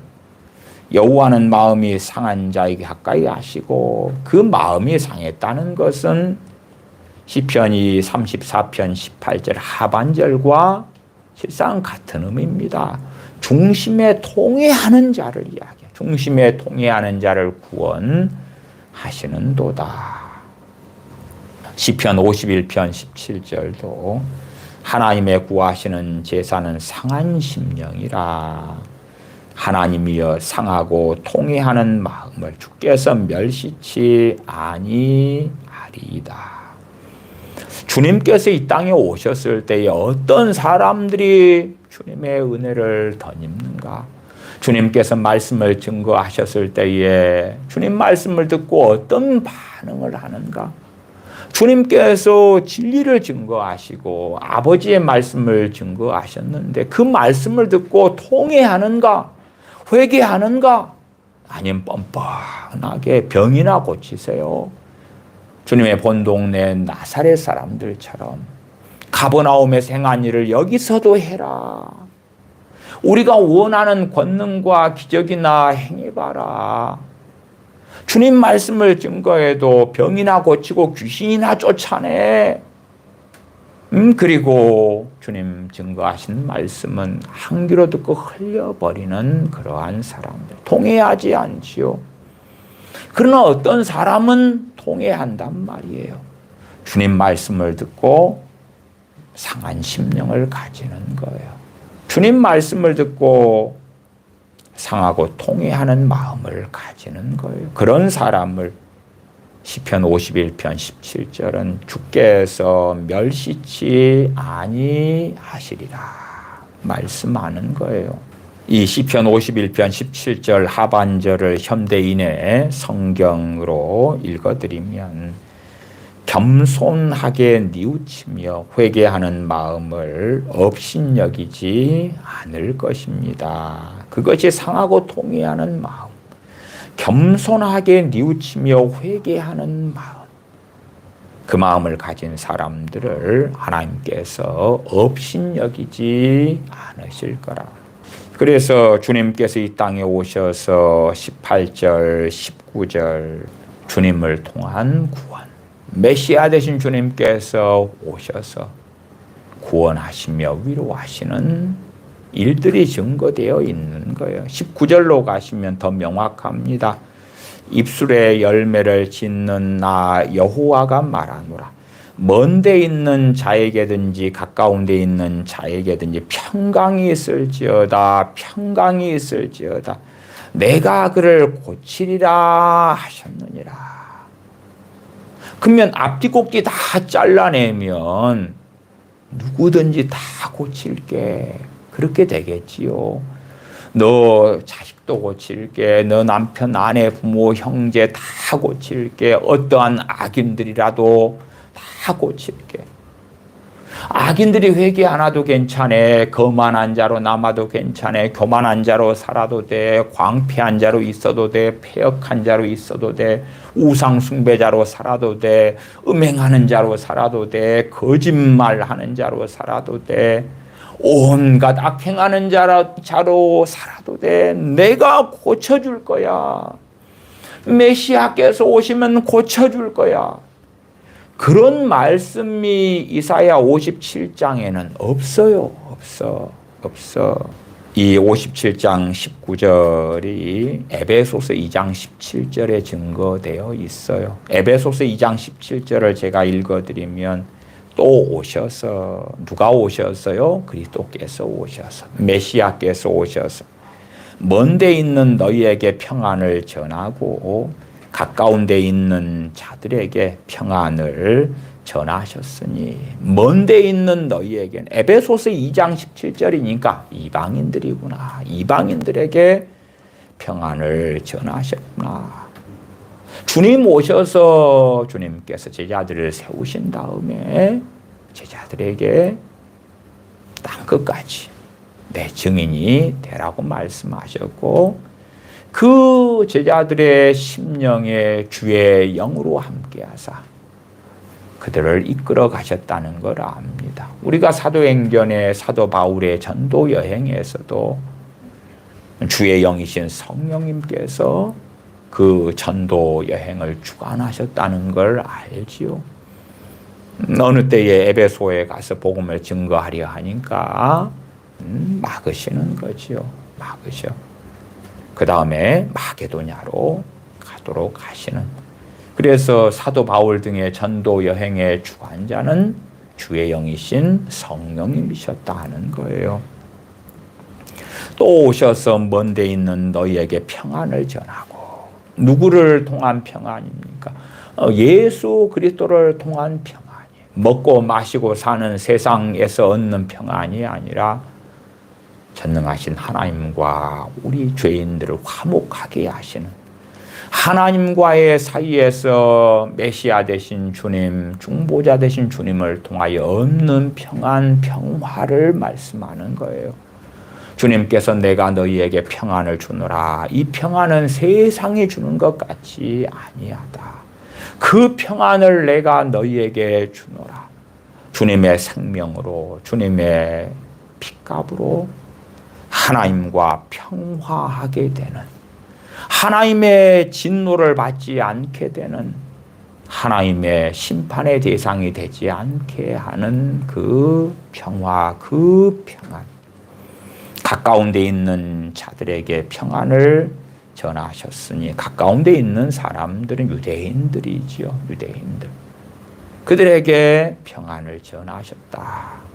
여호와는 마음이 상한 자에게 가까이 하시고, 그 마음이 상했다는 것은 시편이 34편 18절 하반절과 실상 같은 의미입니다. 중심에 통해하는 자를 이야기해요. 중심에 통해하는 자를 구원하시는도다. 시편 51편 17절도 하나님의 구하시는 제사는 상한 심령이라. 하나님이여 상하고 통회하는 마음을 주께서 멸시치 아니하리이다. 주님께서 이 땅에 오셨을 때에 어떤 사람들이 주님의 은혜를 덧입는가? 주님께서 말씀을 증거하셨을 때에 주님 말씀을 듣고 어떤 반응을 하는가? 주님께서 진리를 증거하시고 아버지의 말씀을 증거하셨는데 그 말씀을 듣고 통회하는가? 회개하는가? 아니면 뻔뻔하게 병이나 고치세요. 주님의 본 동네 나사렛 사람들처럼 가버나움에서 행한 일을 여기서도 해라. 우리가 원하는 권능과 기적이나 행해봐라. 주님 말씀을 증거해도 병이나 고치고 귀신이나 쫓아내. 그리고 주님 증거하신 말씀은 한 귀로 듣고 흘려버리는 그러한 사람들. 통회하지 않지요. 그러나 어떤 사람은 통회한단 말이에요. 주님 말씀을 듣고 상한 심령을 가지는 거예요. 주님 말씀을 듣고 상하고 통회하는 마음을 가지는 거예요. 그런 사람을 시편 51편 17절은 주께서 멸시치 아니하시리라 말씀하는 거예요. 이 시편 51편 17절 하반절을 현대인의 성경으로 읽어드리면 겸손하게 뉘우치며 회개하는 마음을 업신여기지 않을 것입니다. 그것이 상하고 통회하는 마음. 겸손하게 뉘우치며 회개하는 마음. 그 마음을 가진 사람들을 하나님께서 업신여기지 않으실 거라. 그래서 주님께서 이 땅에 오셔서 18절, 19절 주님을 통한 구원. 메시아 되신 주님께서 오셔서 구원하시며 위로하시는 일들이 증거되어 있는 거예요. 19절로 가시면 더 명확합니다. 입술에 열매를 짓는 나 여호와가 말하노라. 먼데 있는 자에게든지 가까운 데 있는 자에게든지 평강이 있을지어다. 평강이 있을지어다. 내가 그를 고치리라 하셨느니라. 그러면 앞뒤 꼭지 다 잘라내면 누구든지 다 고칠게. 그렇게 되겠지요. 너 자식도 고칠게. 너 남편, 아내, 부모, 형제 다 고칠게. 어떠한 악인들이라도 다 고칠게. 악인들이 회개 안 해도 괜찮아. 거만한 자로 남아도 괜찮아. 교만한 자로 살아도 돼. 광폐한 자로 있어도 돼. 폐역한 자로 있어도 돼. 우상 숭배자로 살아도 돼. 음행하는 자로 살아도 돼. 거짓말하는 자로 살아도 돼. 온갖 악행하는 자로 살아도 돼. 내가 고쳐줄 거야. 메시아께서 오시면 고쳐줄 거야. 그런 말씀이 이사야 57장에는 없어요. 없어. 이 57장 19절이 에베소서 2장 17절에 증거되어 있어요. 에베소서 2장 17절을 제가 읽어드리면 또 오셔서, 누가 오셨어요? 그리스도께서 오셔서, 메시아께서 오셔서 먼데 있는 너희에게 평안을 전하고 가까운 데 있는 자들에게 평안을 전하셨으니 먼 데 있는 너희에게는, 에베소서 2장 17절이니까 이방인들이구나. 이방인들에게 평안을 전하셨구나. 주님 오셔서 주님께서 제자들을 세우신 다음에 제자들에게 땅끝까지 내 증인이 되라고 말씀하셨고, 그 제자들의 심령에 주의 영으로 함께하사 그들을 이끌어 가셨다는 걸 압니다. 우리가 사도행전의 사도 바울의 전도 여행에서도 주의 영이신 성령님께서 그 전도 여행을 주관하셨다는 걸 알지요. 어느 때에 에베소에 가서 복음을 증거하려 하니까 막으시는 거지요. 막으셔. 그 다음에 마게도냐로 가도록 하시는. 그래서 사도 바울 등의 전도 여행의 주관자는 주의 영이신 성령님이셨다 하는 거예요. 또 오셔서 먼 데 있는 너희에게 평안을 전하고. 누구를 통한 평안입니까? 예수 그리스도를 통한 평안이에요. 먹고 마시고 사는 세상에서 얻는 평안이 아니라 전능하신 하나님과 우리 죄인들을 화목하게 하시는, 하나님과의 사이에서 메시아 되신 주님, 중보자 되신 주님을 통하여 얻는 평안, 평화를 말씀하는 거예요. 주님께서 내가 너희에게 평안을 주노라. 이 평안은 세상이 주는 것 같이 아니하다. 그 평안을 내가 너희에게 주노라. 주님의 생명으로, 주님의 핏값으로 하나님과 평화하게 되는, 하나님의 진노를 받지 않게 되는, 하나님의 심판의 대상이 되지 않게 하는 그 평화, 그 평안. 가까운 데 있는 자들에게 평안을 전하셨으니, 가까운 데 있는 사람들은 유대인들이지요. 유대인들. 그들에게 평안을 전하셨다.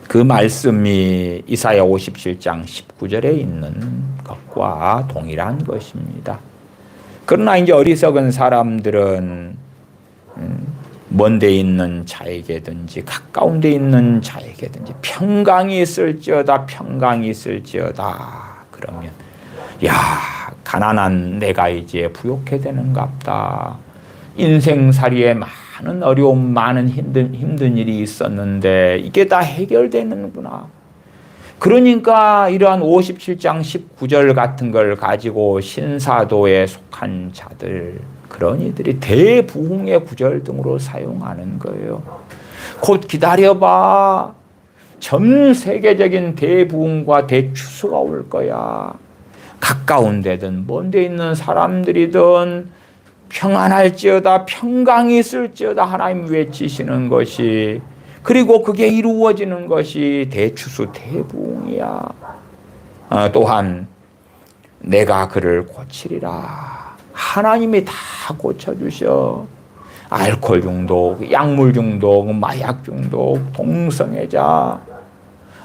그 말씀이 이사야 57장 19절에 있는 것과 동일한 것입니다. 그러나 이제 어리석은 사람들은 먼 데 있는 자에게든지 가까운 데 있는 자에게든지 평강이 있을지어다, 평강이 있을지어다. 그러면 야, 가난한 내가 이제 부욕해 되는갑다. 인생살이에 많은 어려움, 많은 힘든 일이 있었는데 이게 다 해결되는구나. 그러니까 이러한 57장 19절 같은 걸 가지고 신사도에 속한 자들, 그런 이들이 대부흥의 구절 등으로 사용하는 거예요. 곧 기다려봐. 전 세계적인 대부흥과 대추수가 올 거야. 가까운 데든 먼 데 있는 사람들이든 평안할지어다, 평강이 있을지어다 하나님 외치시는 것이, 그리고 그게 이루어지는 것이 대추수 대부흥이야. 또한 내가 그를 고치리라. 하나님이 다 고쳐주셔. 알코올 중독, 약물 중독, 마약 중독, 동성애자,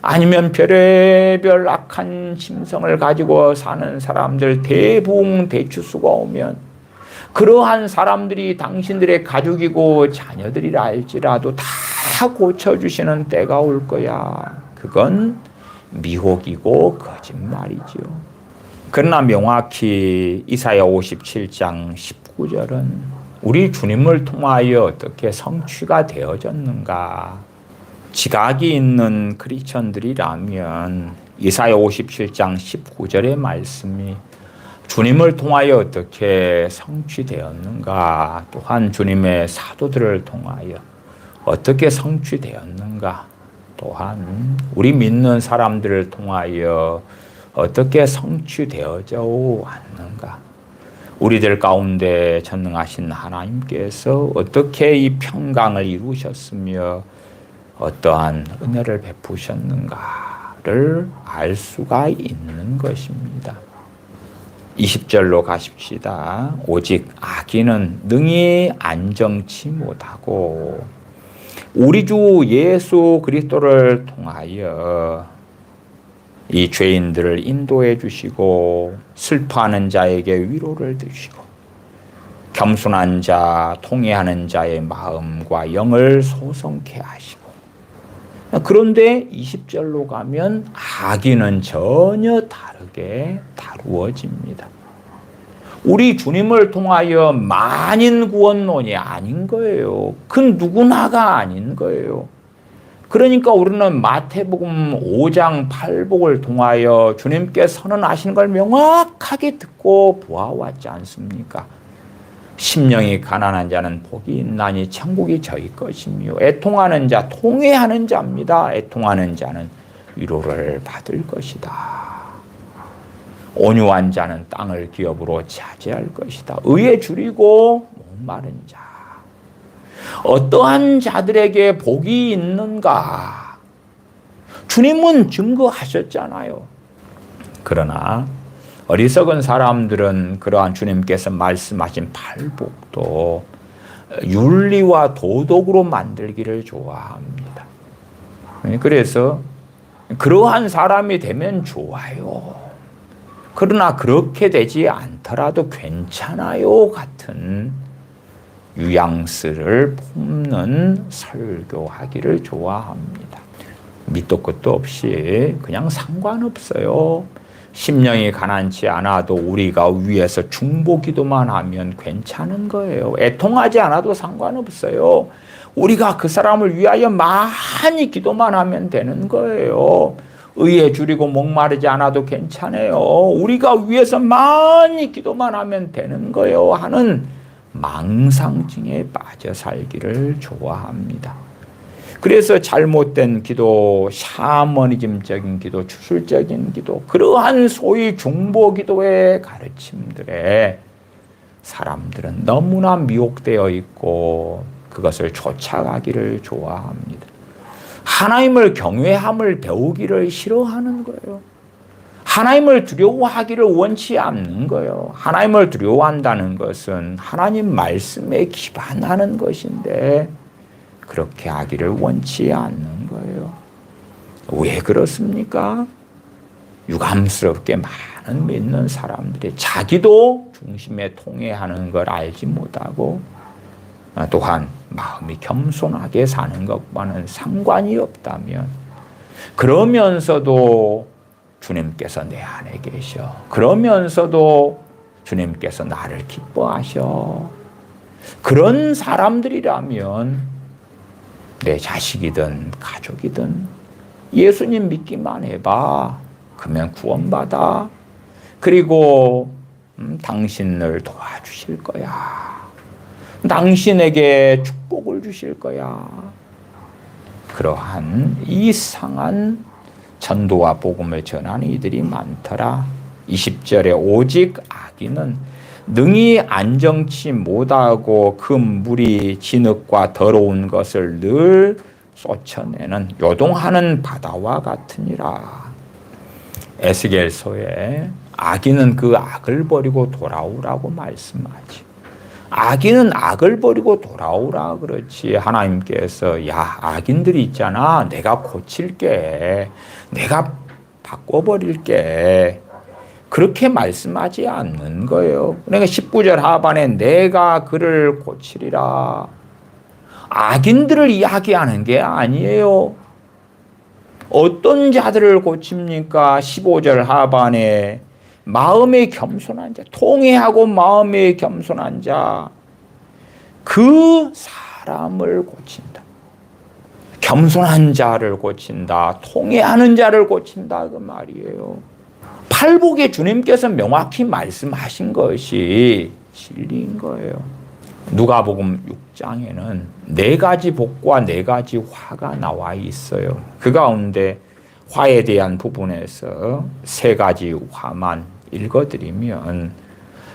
아니면 별의별 악한 심성을 가지고 사는 사람들, 대부흥 대추수가 오면 그러한 사람들이 당신들의 가족이고 자녀들이라 할지라도 다 고쳐주시는 때가 올 거야. 그건 미혹이고 거짓말이죠. 그러나 명확히 이사야 57장 19절은 우리 주님을 통하여 어떻게 성취가 되어졌는가. 지각이 있는 크리스천들이라면 이사야 57장 19절의 말씀이 주님을 통하여 어떻게 성취되었는가, 또한 주님의 사도들을 통하여 어떻게 성취되었는가, 또한 우리 믿는 사람들을 통하여 어떻게 성취되어져 왔는가. 우리들 가운데 전능하신 하나님께서 어떻게 이 평강을 이루셨으며 어떠한 은혜를 베푸셨는가를 알 수가 있는 것입니다. 20절로 가십시다. 오직 악인은 능히 안정치 못하고 우리 주 예수 그리스도를 통하여 이 죄인들을 인도해 주시고 슬퍼하는 자에게 위로를 주시고 겸손한 자, 통회하는 자의 마음과 영을 소성케 하시고. 그런데 20절로 가면 악인은 전혀 다르게 다루어집니다. 우리 주님을 통하여 만인 구원론이 아닌 거예요. 그 누구나가 아닌 거예요. 그러니까 우리는 마태복음 5장 8복을 통하여 주님께 선언하시는 걸 명확하게 듣고 보아왔지 않습니까? 심령이 가난한 자는 복이 있나니 천국이 저희 것이며 애통하는 자, 통회하는 자입니다. 애통하는 자는 위로를 받을 것이다. 온유한 자는 땅을 기업으로 차지할 것이다. 의에 줄이고 목마른 자. 어떠한 자들에게 복이 있는가? 주님은 증거하셨잖아요. 그러나 어리석은 사람들은 그러한 주님께서 말씀하신 팔복도 윤리와 도덕으로 만들기를 좋아합니다. 그래서 그러한 사람이 되면 좋아요. 그러나 그렇게 되지 않더라도 괜찮아요 같은 뉘앙스를 품는 설교하기를 좋아합니다. 밑도 끝도 없이 그냥 상관없어요. 심령이 가난치 않아도 우리가 위에서 중보기도만 하면 괜찮은 거예요. 애통하지 않아도 상관없어요. 우리가 그 사람을 위하여 많이 기도만 하면 되는 거예요. 의에 줄이고 목마르지 않아도 괜찮아요. 우리가 위에서 많이 기도만 하면 되는 거예요 하는 망상증에 빠져 살기를 좋아합니다. 그래서 잘못된 기도, 샤머니즘적인 기도, 주술적인 기도, 그러한 소위 중보 기도의 가르침들에 사람들은 너무나 미혹되어 있고 그것을 쫓아가기를 좋아합니다. 하나님을 경외함을 배우기를 싫어하는 거예요. 하나님을 두려워하기를 원치 않는 거예요. 하나님을 두려워한다는 것은 하나님 말씀에 기반하는 것인데 그렇게 하기를 원치 않는 거예요. 왜 그렇습니까? 유감스럽게 많은 믿는 사람들이 자기도 중심에 통회하는 걸 알지 못하고 또한 마음이 겸손하게 사는 것과는 상관이 없다면 그러면서도 주님께서 내 안에 계셔. 그러면서도 주님께서 나를 기뻐하셔. 그런 사람들이라면 내 자식이든 가족이든 예수님 믿기만 해봐. 그러면 구원받아. 그리고 당신을 도와주실 거야. 당신에게 축복을 주실 거야. 그러한 이상한 전도와 복음을 전하는 이들이 많더라. 20절에 오직 악인은 능히 안정치 못하고 그 물이 진흙과 더러운 것을 늘 쏟쳐내는 요동하는 바다와 같으니라. 에스겔서에 악인은 그 악을 버리고 돌아오라고 말씀하지. 악인은 악을 버리고 돌아오라 그렇지. 하나님께서 야 악인들이 있잖아. 내가 고칠게. 내가 바꿔버릴게. 그렇게 말씀하지 않는 거예요. 그러니까 19절 하반에 내가 그를 고치리라. 악인들을 이야기하는 게 아니에요. 어떤 자들을 고칩니까? 15절 하반에 마음에 겸손한 자, 통회하고 마음에 겸손한 자, 그 사람을 고친다. 겸손한 자를 고친다. 통회하는 자를 고친다. 그 말이에요. 팔복에 주님께서 명확히 말씀하신 것이 진리인 거예요. 누가복음 6장에는 4가지 복과 4가지 화가 나와 있어요. 그 가운데 화에 대한 부분에서 3가지 화만 읽어드리면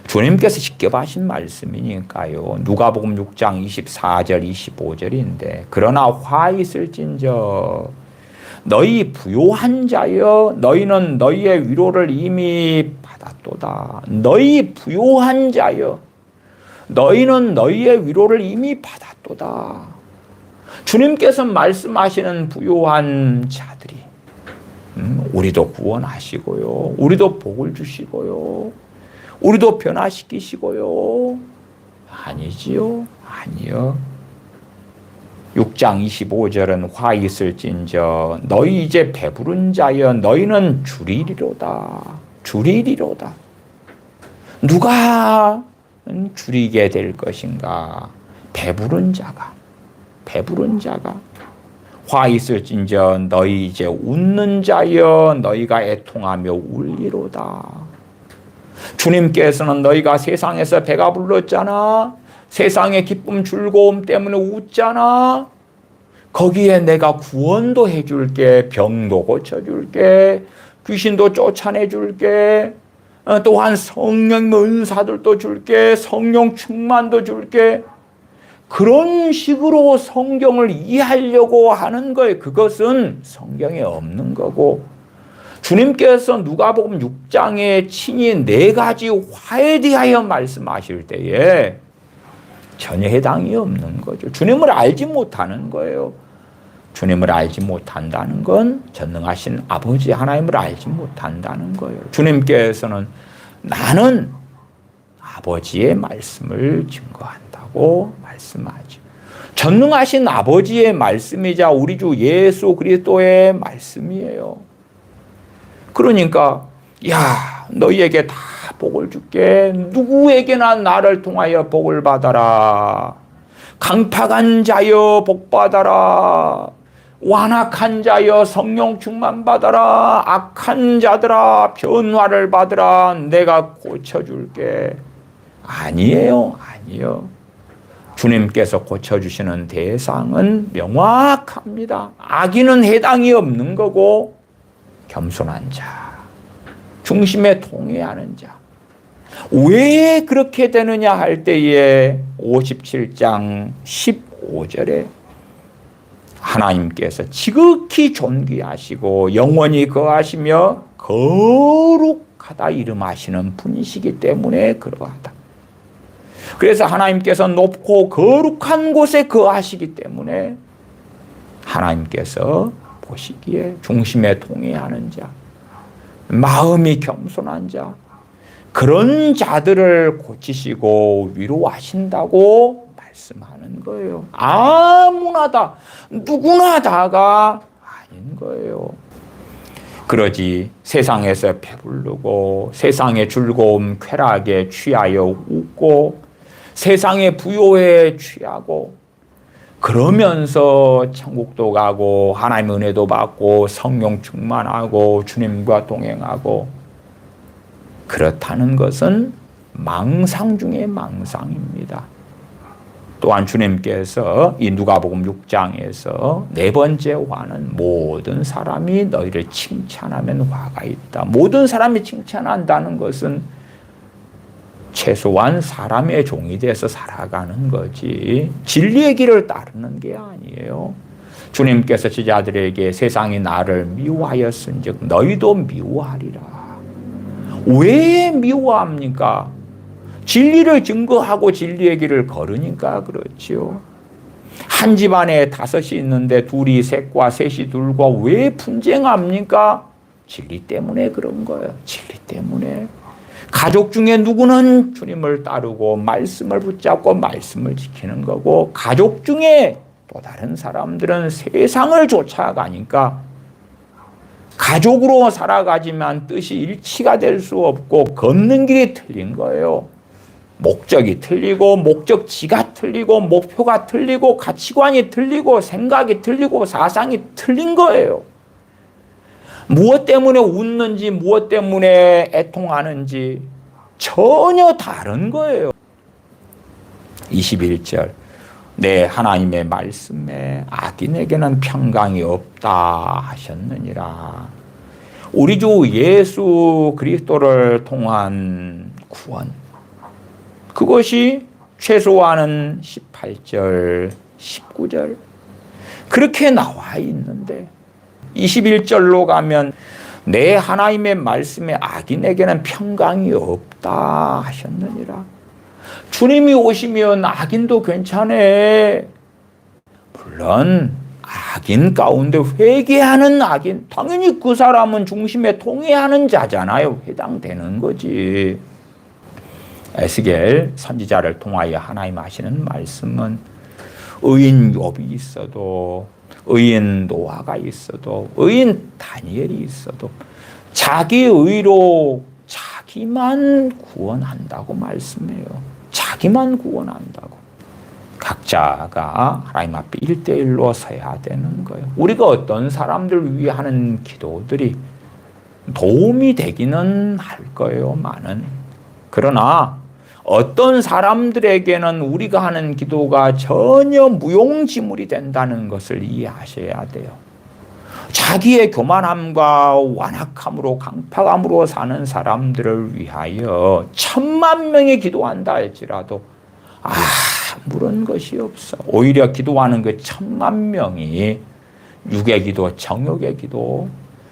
주님께서 직접 하신 말씀이니까요. 누가복음 6장 24절 25절인데 그러나 화 있을진저 너희 부요한 자여 너희는 너희의 위로를 이미 받았도다. 너희 부요한 자여 너희는 너희의 위로를 이미 받았도다. 주님께서 말씀하시는 부요한 자들이 우리도 구원하시고요. 우리도 복을 주시고요. 우리도 변화시키시고요. 아니지요. 아니요. 6장 25절은 화 있을진저 너희 이제 배부른 자여 너희는 줄이리로다. 줄이리로다. 누가 줄이게 될 것인가? 배부른 자가. 배부른 자가. 화 있을진저 너희 이제 웃는 자여 너희가 애통하며 울리로다. 주님께서는 너희가 세상에서 배가 불렀잖아. 세상의 기쁨 즐거움 때문에 웃잖아. 거기에 내가 구원도 해줄게. 병도 고쳐줄게. 귀신도 쫓아내줄게. 또한 성령 은사들도 줄게. 성령 충만도 줄게. 그런 식으로 성경을 이해하려고 하는 거예요. 그것은 성경에 없는 거고, 주님께서 누가복음 6장에 친히 4가지 화에 대하여 말씀하실 때에 전혀 해당이 없는 거죠. 주님을 알지 못하는 거예요. 주님을 알지 못한다는 건 전능하신 아버지 하나님을 알지 못한다는 거예요. 주님께서는 나는 아버지의 말씀을 증거한다고 말씀하죠. 전능하신 아버지의 말씀이자 우리 주 예수 그리스도의 말씀이에요. 그러니까 야 너희에게 다 복을 줄게. 누구에게나 나를 통하여 복을 받아라. 강팍한 자여 복 받아라. 완악한 자여 성령 충만 받아라. 악한 자들아 변화를 받으라. 내가 고쳐줄게. 아니에요. 아니요. 주님께서 고쳐주시는 대상은 명확합니다. 악인은 해당이 없는 거고 겸손한 자, 중심에 동의하는 자. 왜 그렇게 되느냐 할 때에 57장 15절에 하나님께서 지극히 존귀하시고 영원히 거하시며 거룩하다 이름하시는 분이시기 때문에 그러하다. 그래서 하나님께서 높고 거룩한 곳에 거하시기 때문에 하나님께서 보시기에 중심에 동의하는 자, 마음이 겸손한 자, 그런 자들을 고치시고 위로하신다고 말씀하는 거예요. 아무나 다, 누구나 다가 아닌 거예요. 그러지 세상에서 배부르고 세상의 즐거움 쾌락에 취하여 웃고 세상의 부요에 취하고 그러면서 천국도 가고 하나님의 은혜도 받고 성령 충만하고 주님과 동행하고 그렇다는 것은 망상 중에 망상입니다. 또한 주님께서 이 누가복음 6장에서 4번째 화는 모든 사람이 너희를 칭찬하면 화가 있다. 모든 사람이 칭찬한다는 것은 최소한 사람의 종이 돼서 살아가는 거지 진리의 길을 따르는 게 아니에요. 주님께서 제자들에게 세상이 나를 미워하였은즉 너희도 미워하리라. 왜 미워합니까? 진리를 증거하고 진리의 길을 걸으니까 그렇지요. 한 집안에 5이 있는데 둘이 셋과 셋이 둘과 왜 분쟁합니까? 진리 때문에 그런 거예요. 진리 때문에. 가족 중에 누구는 주님을 따르고 말씀을 붙잡고 말씀을 지키는 거고 가족 중에 또 다른 사람들은 세상을 쫓아가니까 가족으로 살아가지만 뜻이 일치가 될 수 없고 걷는 길이 틀린 거예요. 목적이 틀리고 목적지가 틀리고 목표가 틀리고 가치관이 틀리고 생각이 틀리고 사상이 틀린 거예요. 무엇 때문에 웃는지 무엇 때문에 애통하는지 전혀 다른 거예요. 21절 내 하나님의 말씀에 악인에게는 평강이 없다 하셨느니라. 우리 주 예수 그리스도를 통한 구원, 그것이 최소한은 18절 19절 그렇게 나와 있는데 21절로 가면 내 하나님의 말씀에 악인에게는 평강이 없다 하셨느니라. 주님이 오시면 악인도 괜찮아. 물론 악인 가운데 회개하는 악인, 당연히 그 사람은 중심에 동의하는 자잖아요. 해당되는 거지. 에스겔 선지자를 통하여 하나님 하시는 말씀은 의인 욥이 있어도, 의인 노아가 있어도, 의인 다니엘이 있어도 자기 의로 자기만 구원한다고 말씀해요. 자기만 구원한다고. 각자가 하나님 앞에 1대1로 서야 되는 거예요. 우리가 어떤 사람들 위해 하는 기도들이 도움이 되기는 할 거예요, 많은. 그러나 어떤 사람들에게는 우리가 하는 기도가 전혀 무용지물이 된다는 것을 이해하셔야 돼요. 자기의 교만함과 완악함으로 강팍함으로 사는 사람들을 위하여 10,000명이 기도한다 할지라도 아무런 것이 없어. 오히려 기도하는 그 10,000,000명이 육의 기도, 정욕의 기도,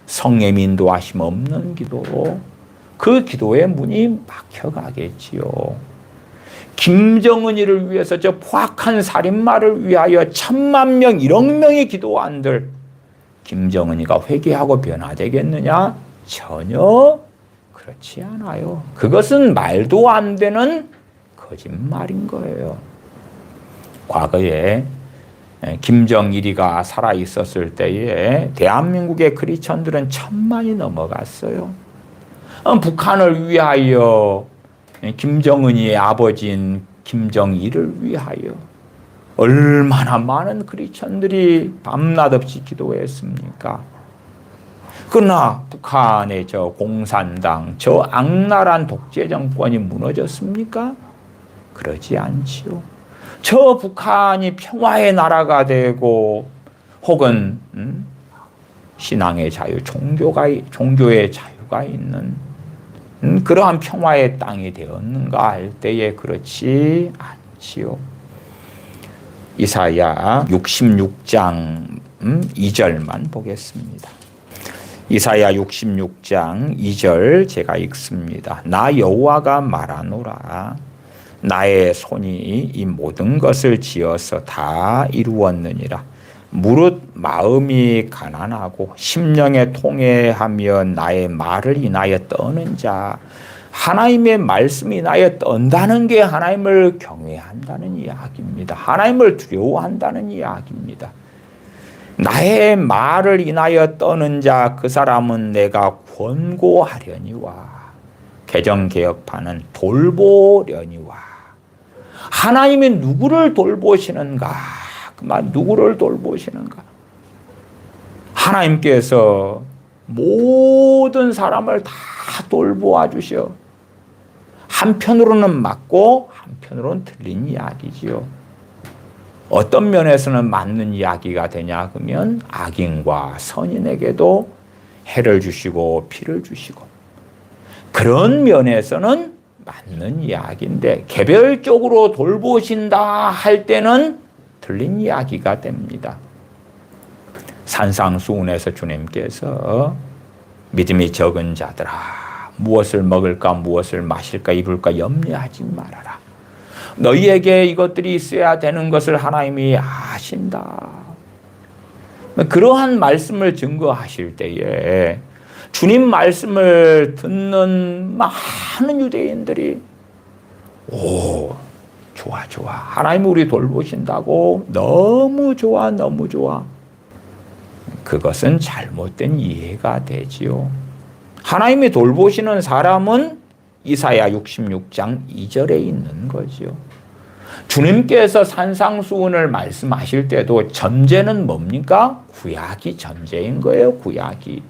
성의 인도하심 없는 기도로 그 기도의 문이 막혀가겠지요. 김정은이를 위해서 저 포악한 살인마를 위하여 10,000,000명, 1억 명이 기도한들 김정은이가 회개하고 변화되겠느냐? 전혀 그렇지 않아요. 그것은 말도 안 되는 거짓말인 거예요. 과거에 김정일이가 살아있었을 때에 대한민국의 크리스천들은 1,000,000이 넘어갔어요. 북한을 위하여 김정은이의 아버지인 김정일을 위하여 얼마나 많은 크리스천들이 밤낮 없이 기도했습니까? 그러나 북한의 저 공산당, 저 악랄한 독재 정권이 무너졌습니까? 그러지 않지요. 저 북한이 평화의 나라가 되고 혹은 신앙의 자유, 종교의 자유가 있는 그러한 평화의 땅이 되었는가 할 때에 그렇지 않지요. 이사야 66장 2절만 보겠습니다. 이사야 66장 2절 제가 읽습니다. 나 여호와가 말하노라. 나의 손이 이 모든 것을 지어서 다 이루었느니라. 무릇 마음이 가난하고 심령에 통회하며 나의 말을 인하여 떠는 자, 하나님의 말씀이 인하여 떤다는 게 하나님을 경외한다는 이야기입니다. 하나님을 두려워한다는 이야기입니다. 나의 말을 인하여 떠는 자, 그 사람은 내가 권고하려니와 개정개혁파는 돌보려니와. 하나님이 누구를 돌보시는가? 그만 누구를 돌보시는가? 하나님께서 모든 사람을 다 돌보아 주셔. 한편으로는 맞고 한편으로는 틀린 이야기지요. 어떤 면에서는 맞는 이야기가 되냐 그러면 악인과 선인에게도 해를 주시고 피를 주시고, 그런 면에서는 맞는 이야기인데 개별적으로 돌보신다 할 때는 틀린 이야기가 됩니다. 산상수훈에서 주님께서 믿음이 적은 자들아, 무엇을 먹을까 무엇을 마실까 입을까 염려하지 말아라. 너희에게 이것들이 있어야 되는 것을 하나님이 아신다. 그러한 말씀을 증거하실 때에 주님 말씀을 듣는 많은 유대인들이 좋아 하나님이 우리 돌보신다고 너무 좋아 너무 좋아. 그것은 잘못된 이해가 되지요. 하나님이 돌보시는 사람은 이사야 66장 2절에 있는 거지요. 주님께서 산상수훈을 말씀하실 때도 전제는 뭡니까? 구약이 전제인 거예요. 구약이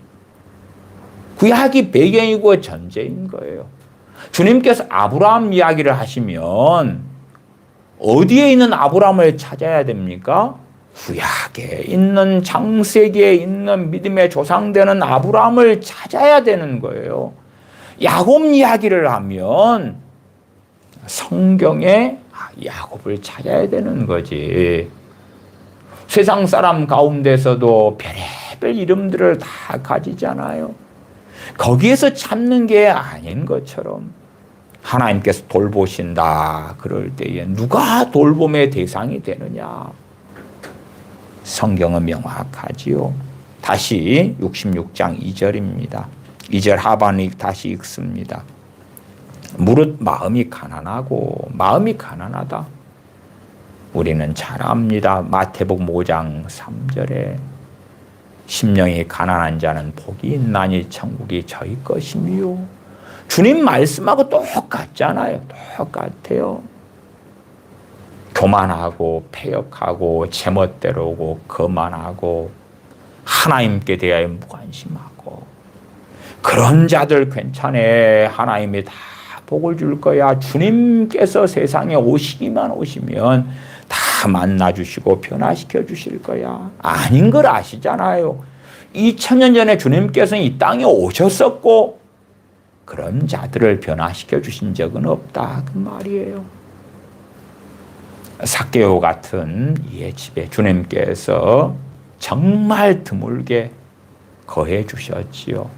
배경이고 전제인 거예요. 주님께서 아브라함 이야기를 하시면 어디에 있는 아브라함을 찾아야 됩니까? 구약에 있는, 창세기에 있는 믿음의 조상되는 아브라함을 찾아야 되는 거예요. 야곱 이야기를 하면 성경에 야곱을 찾아야 되는 거지. 세상 사람 가운데서도 별의별 이름들을 다 가지잖아요. 거기에서 찾는 게 아닌 것처럼 하나님께서 돌보신다 그럴 때에 누가 돌봄의 대상이 되느냐? 성경은 명확하지요. 다시 66장 2절입니다. 2절 하반을 다시 읽습니다. 무릇 마음이 가난하다. 우리는 잘 압니다. 마태복음 5장 3절에 심령이 가난한 자는 복이 있나니 천국이 저희 것이미요. 주님 말씀하고 똑같잖아요. 똑같아요. 교만하고 패역하고 제멋대로고 거만하고 하나님께 대하여 무관심하고 그런 자들 괜찮아. 하나님이 다 복을 줄 거야. 주님께서 세상에 오시면 다 만나주시고 변화시켜 주실 거야. 아닌 걸 아시잖아요. 2000년 전에 주님께서는 이 땅에 오셨었고 그런 자들을 변화시켜 주신 적은 없다. 그 말이에요. 삭개오 같은 이의 집에 주님께서 정말 드물게 거해 주셨지요.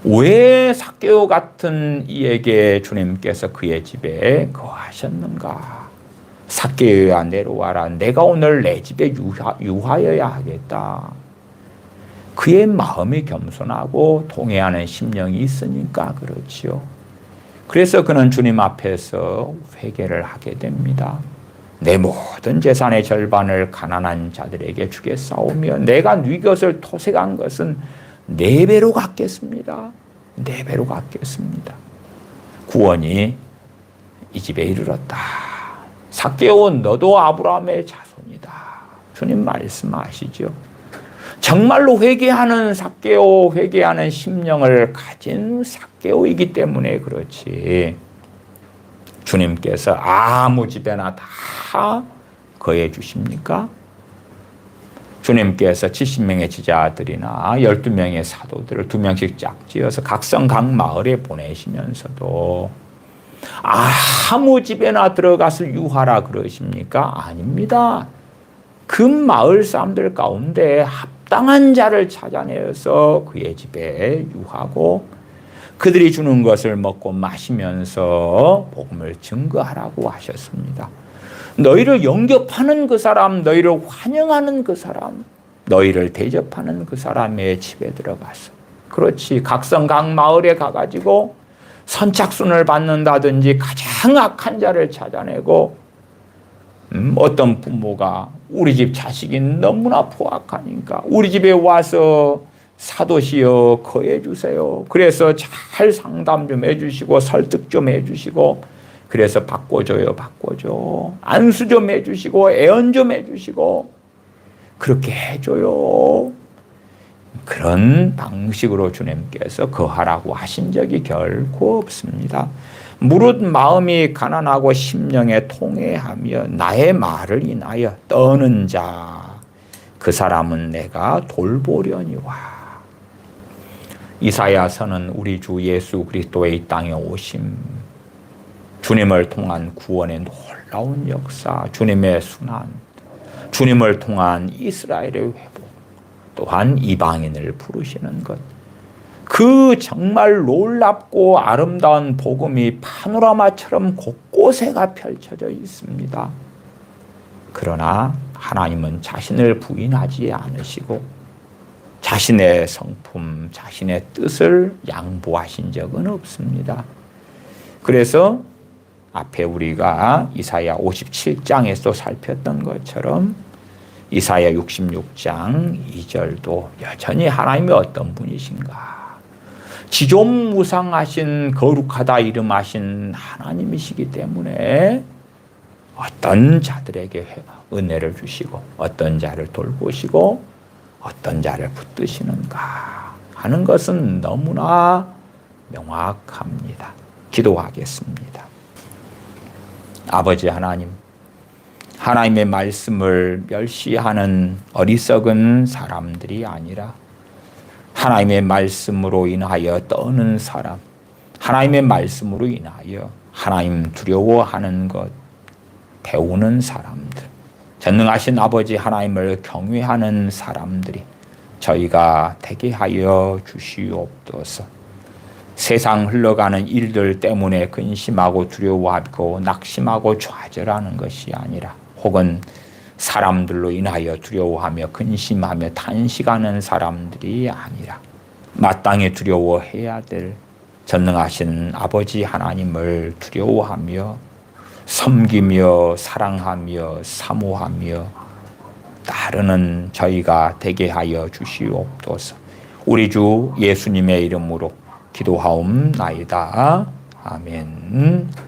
왜 삭개오 같은 이에게 주님께서 그의 집에 거하셨는가? 삭개오야 내려와라. 내가 오늘 내 집에 유하여야 하겠다. 그의 마음이 겸손하고 통회하는 심령이 있으니까 그렇지요. 그래서 그는 주님 앞에서 회개를 하게 됩니다. 내 모든 재산의 절반을 가난한 자들에게 주겠사오며 내가 네 것을 토색한 것은 4배로 갚겠습니다. 4배로 갚겠습니다. 구원이 이 집에 이르렀다. 삭개오 너도 아브라함의 자손이다. 주님 말씀하시죠. 정말로 회개하는 삭개오, 회개하는 심령을 가진 삭개오이기 때문에 그렇지. 주님께서 아무 집에나 다 거해 주십니까? 주님께서 70명의 지자들이나 12명의 사도들을 2명씩 짝지어서 각성 각 마을에 보내시면서도 아무 집에나 들어가서 유하라 그러십니까? 아닙니다. 그 마을 사람들 가운데 합당한 자를 찾아내서 그의 집에 유하고 그들이 주는 것을 먹고 마시면서 복음을 증거하라고 하셨습니다. 너희를 영접하는 그 사람, 너희를 환영하는 그 사람, 너희를 대접하는 그 사람의 집에 들어가서 그렇지 각성 각 마을에 가가지고 선착순을 받는다든지 가장 악한 자를 찾아내고 어떤 부모가 우리 집 자식이 너무나 포악하니까 우리 집에 와서 사도시여 거해 주세요. 그래서 잘 상담 좀 해주시고 설득 좀 해주시고 그래서 바꿔줘요. 안수 좀 해주시고 애언 좀 해주시고 그렇게 해줘요. 그런 방식으로 주님께서 거하라고 하신 적이 결코 없습니다. 무릇 마음이 가난하고 심령에 통회하며 나의 말을 인하여 떠는 자 그 사람은 내가 돌보려니와. 이사야서는 우리 주 예수 그리스도의 이 땅에 오심, 주님을 통한 구원의 놀라운 역사, 주님의 순환, 주님을 통한 이스라엘의 회복, 또한 이방인을 부르시는 것, 그 정말 놀랍고 아름다운 복음이 파노라마처럼 곳곳에가 펼쳐져 있습니다. 그러나 하나님은 자신을 부인하지 않으시고 자신의 성품, 자신의 뜻을 양보하신 적은 없습니다. 그래서 앞에 우리가 이사야 57장에서 살폈던 것처럼 이사야 66장 2절도 여전히 하나님이 어떤 분이신가? 지존무상하신 거룩하다 이름하신 하나님이시기 때문에 어떤 자들에게 은혜를 주시고 어떤 자를 돌보시고 어떤 자를 붙드시는가 하는 것은 너무나 명확합니다. 기도하겠습니다. 아버지 하나님, 하나님의 말씀을 멸시하는 어리석은 사람들이 아니라 하나님의 말씀으로 인하여 떠는 사람, 하나님의 말씀으로 인하여 하나님 두려워하는 것, 배우는 사람들, 전능하신 아버지 하나님을 경외하는 사람들이 저희가 되게 하여 주시옵소서. 세상 흘러가는 일들 때문에 근심하고 두려워하고 낙심하고 좌절하는 것이 아니라 혹은 사람들로 인하여 두려워하며 근심하며 탄식하는 사람들이 아니라 마땅히 두려워해야 될 전능하신 아버지 하나님을 두려워하며 섬기며 사랑하며 사모하며 따르는 저희가 되게 하여 주시옵소서. 우리 주 예수님의 이름으로 기도하옵나이다. 아멘.